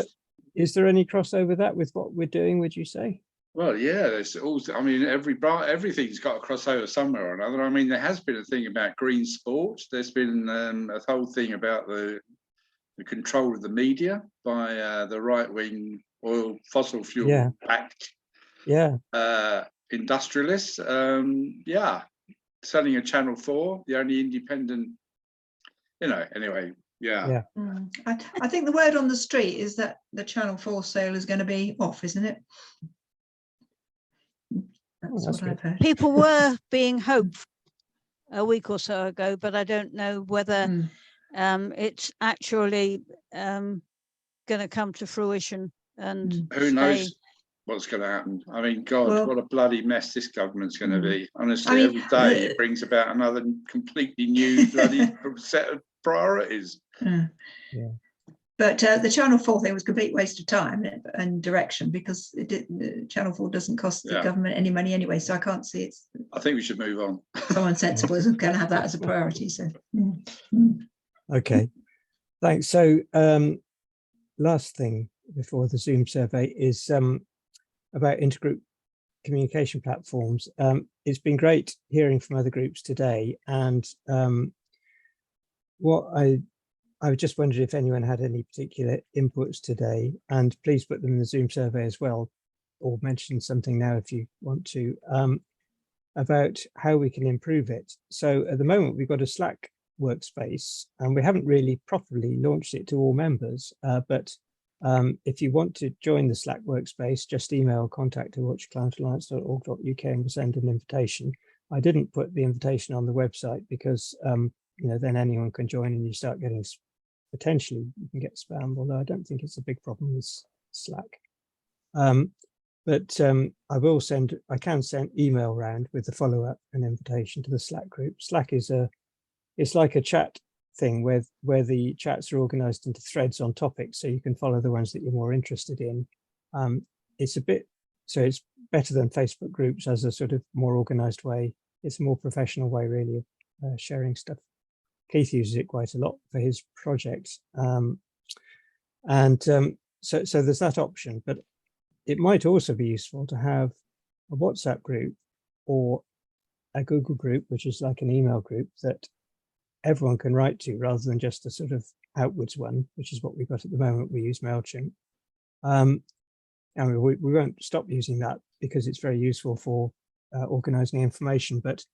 Is there any crossover that with what we're doing, would you say? Well, yeah, there's also, I mean, everything's got a crossover somewhere or another. I mean, there has been a thing about green sport. There's been a whole thing about the the control of the media by the right-wing fossil fuel backed industrialists. Yeah, selling a Channel 4, the only independent, anyway, yeah. I think the word on the street is that the Channel 4 sale is going to be off, isn't it? That's what I've heard. People were being hopeful a week or so ago, but I don't know whether it's actually going to come to fruition. And who knows what's going to happen? I mean, God, what a bloody mess this government's going to be. Honestly, every day it brings about another completely new bloody set of priorities. But the Channel 4 thing was a complete waste of time and direction, because Channel 4 doesn't cost the government any money anyway. So I can't see it's. I think we should move on. Someone sensible isn't going to have that as a priority. So. Okay, thanks. So last thing before the Zoom survey is about intergroup communication platforms. It's been great hearing from other groups today, and what I just wondered if anyone had any particular inputs today, and please put them in the Zoom survey as well, or mention something now if you want to, about how we can improve it. So at the moment we've got a Slack workspace and we haven't really properly launched it to all members, but if you want to join the Slack workspace, just email contact@wiltshireclimatealliance.org.uk and we'll send an invitation. I didn't put the invitation on the website because then anyone can join and you start getting, potentially you can get spam, although I don't think it's a big problem with Slack. But I can send email round with the follow-up and invitation to the Slack group. Slack is it's like a chat thing where the chats are organized into threads on topics, so you can follow the ones that you're more interested in. It's better than Facebook groups as a sort of more organized way. It's a more professional way really of sharing stuff. Keith uses it quite a lot for his projects. So there's that option, but it might also be useful to have a WhatsApp group or a Google group, which is like an email group that everyone can write to rather than just a sort of outwards one, which is what we've got at the moment. We use MailChimp. And we won't stop using that because it's very useful for organizing information, but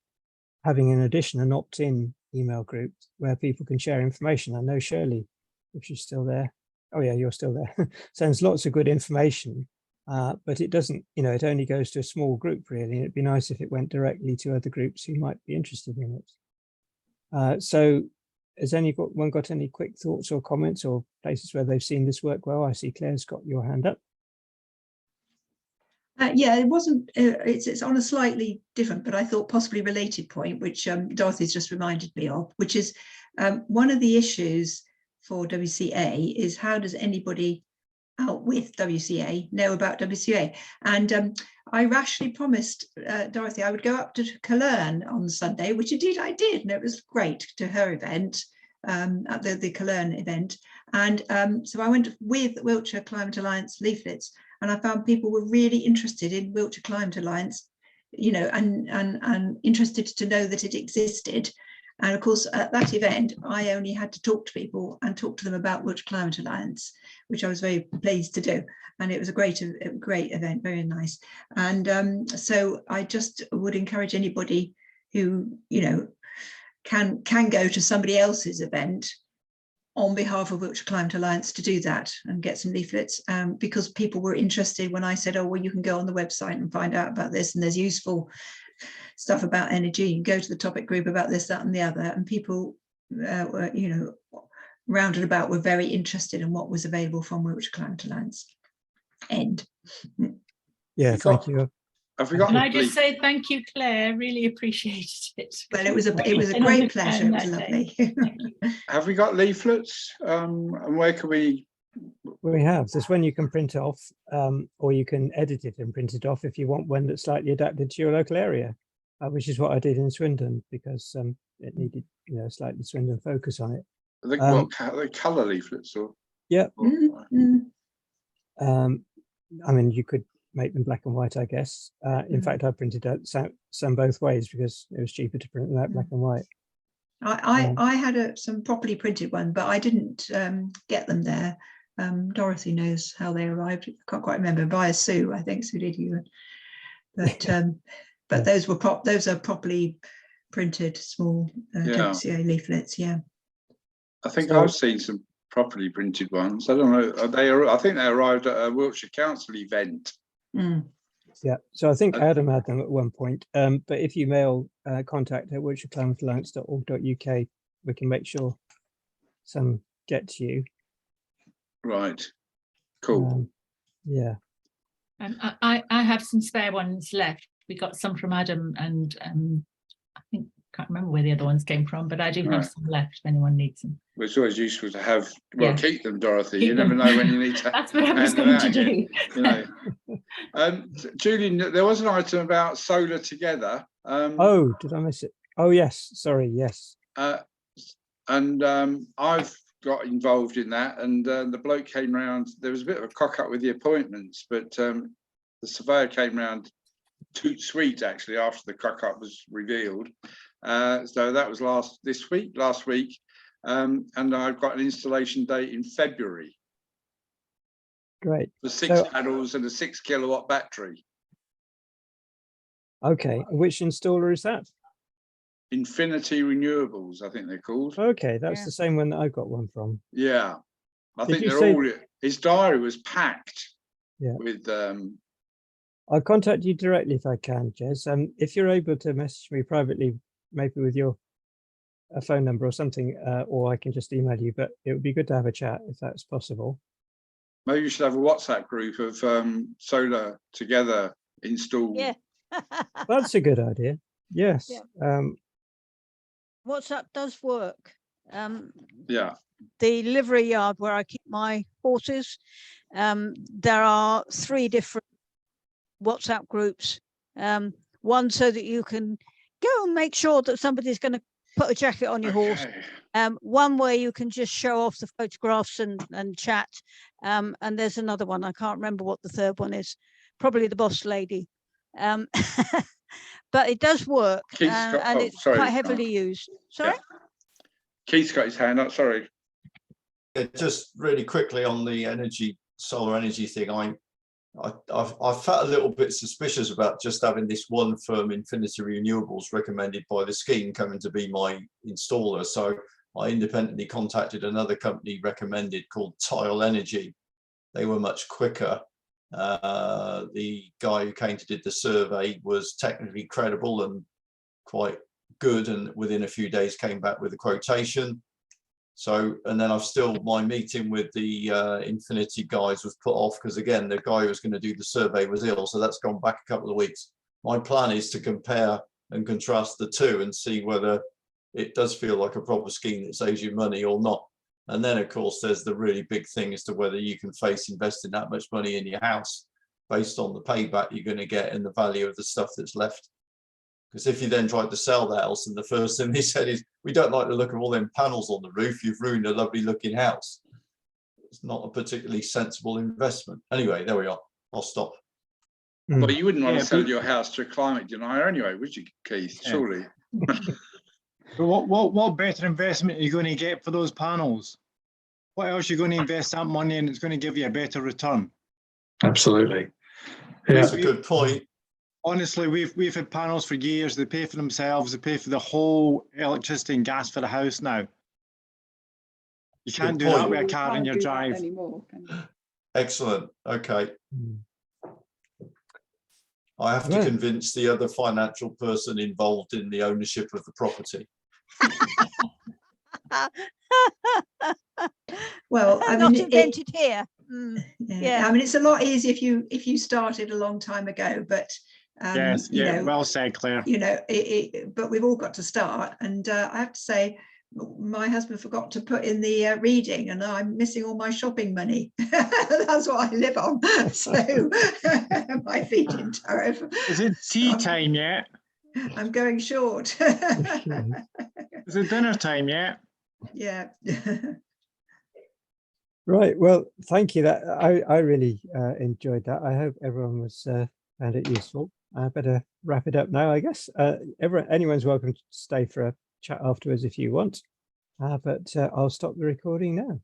having in addition an opt-in email group where people can share information. I know Shirley, if she's still there. Oh yeah, you're still there. Sends lots of good information, but it doesn't, it only goes to a small group really. It'd be nice if it went directly to other groups who might be interested in it. So has anyone got any quick thoughts or comments or places where they've seen this work well? I see Claire's got your hand up. Yeah, it wasn't, it's on a slightly different, but I thought possibly related point, which Dorothy's just reminded me of, which is one of the issues for WCA is how does anybody out with WCA know about WCA? And I rashly promised Dorothy I would go up to Cologne on Sunday, which indeed I did, and it was great to her event, at the Cologne event. And so I went with Wiltshire Climate Alliance leaflets, and I found people were really interested in Wiltshire Climate Alliance, and interested to know that it existed. And of course, at that event, I only had to talk to people and talk to them about Wiltshire Climate Alliance, which I was very pleased to do. And it was a great event, very nice. And so I just would encourage anybody who, can go to somebody else's event on behalf of Wiltshire Climate Alliance to do that and get some leaflets, because people were interested when I said, oh, well, you can go on the website and find out about this, and there's useful stuff about energy. You can go to the topic group about this, that, and the other. And people were, round and about were very interested in what was available from Wiltshire Climate Alliance. End. Yeah, thank you. Can I just say thank you, Claire? Really appreciated it. Well, it was a great pleasure. It was lovely. Have we got leaflets? And where can we? We have. There's one you can print off, or you can edit it and print it off if you want one that's slightly adapted to your local area, which is what I did in Swindon because it needed, slightly Swindon focus on it. I think what colour leaflets or? Yeah. I mean, you could make them black and white, I guess. In fact, I printed out some both ways because it was cheaper to print them out black and white. I had some properly printed one, but I didn't get them there. Dorothy knows how they arrived. I can't quite remember. Via Sue, I think Sue did you. But those are properly printed small WCA leaflets. Yeah. I think I've seen some properly printed ones. I don't know. I think they arrived at a Wiltshire Council event. Mm. Yeah, so I think Adam had them at one point. But if you mail contact at wiltshireclimatealliance.org.uk, we can make sure some get to you. Right. Cool. Yeah. And I have some spare ones left. We got some from Adam, and I think can't remember where the other ones came from, but I do have some left if anyone needs them. Well, it's always useful to have. Well, keep them, Dorothy. Keep you them. Never know when you need to. That's what I was going to do. You know. Julian, there was an item about solar together. Oh, did I miss it? Oh, yes. Sorry. Yes. And I've got involved in that, and the bloke came round. There was a bit of a cock up with the appointments, but the surveyor came round too sweet actually after the cock up was revealed. So that was last week, and I've got an installation date in February. Great. For 6 panels and a 6 kilowatt battery. Okay, which installer is that? Infinity Renewables, I think they're called. Okay, that's the same one that I got one from. Yeah, I Did think you they're say- all. His diary was packed. Yeah. With I'll contact you directly if I can, Jez. If you're able to message me privately, maybe with your phone number or something, or I can just email you, but it would be good to have a chat if that's possible. maybe you should have a WhatsApp group of solar together installed. Yeah. That's a good idea. Yes. Yeah. WhatsApp does work. Yeah. The livery yard where I keep my horses, there are 3 different WhatsApp groups. One so that you can go and make sure that somebody's going to put a jacket on your horse. One where you can just show off the photographs and chat. And there's another one. I can't remember what the third one is. Probably the boss lady. But it does work, and it's quite heavily used. Sorry? Yeah. Keith's got his hand up, sorry. Yeah, just really quickly on the solar energy thing, I've felt a little bit suspicious about just having this one firm, Infinity Renewables, recommended by the scheme, coming to be my installer. So I independently contacted another company recommended called Tile Energy. They were much quicker. The guy who came to did the survey was technically credible and quite good, and within a few days came back with a quotation. So, and then my meeting with the Infinity guys was put off because, again, the guy who was going to do the survey was ill, so that's gone back a couple of weeks. My plan is to compare and contrast the two and see whether it does feel like a proper scheme that saves you money or not. And then, of course, there's the really big thing as to whether you can face investing that much money in your house based on the payback you're going to get and the value of the stuff that's left. Because if you then tried to sell the house, and the first thing they said is, we don't like the look of all them panels on the roof, you've ruined a lovely looking house. It's not a particularly sensible investment. Anyway, there we are. I'll stop. Well, you wouldn't want to sell your house to a climate denier anyway, would you, Keith? Yeah. Surely. But what better investment are you going to get for those panels? What else are you going to invest that money in that's going to give you a better return? Absolutely. Yeah. That's a good point. Honestly, we've had panels for years. They pay for themselves. They pay for the whole electricity and gas for the house now. You can't do that with a car in your drive. Excellent. Okay. I have to convince the other financial person involved in the ownership of the property. Well, I not mean, invented here. Yeah, I mean, it's a lot easier if you started a long time ago, but yes, you yeah, know, well said, Claire. You know, but we've all got to start, and I have to say, my husband forgot to put in the reading, and I'm missing all my shopping money. That's what I live on. So my feed-in tariff. Is it tea time yet? I'm going short. Is it dinner time yet? Yeah. Right. Well, thank you. That I really enjoyed that. I hope everyone was found it useful. I better wrap it up now, I guess. Anyone's welcome to stay for chat afterwards if you want. But I'll stop the recording now.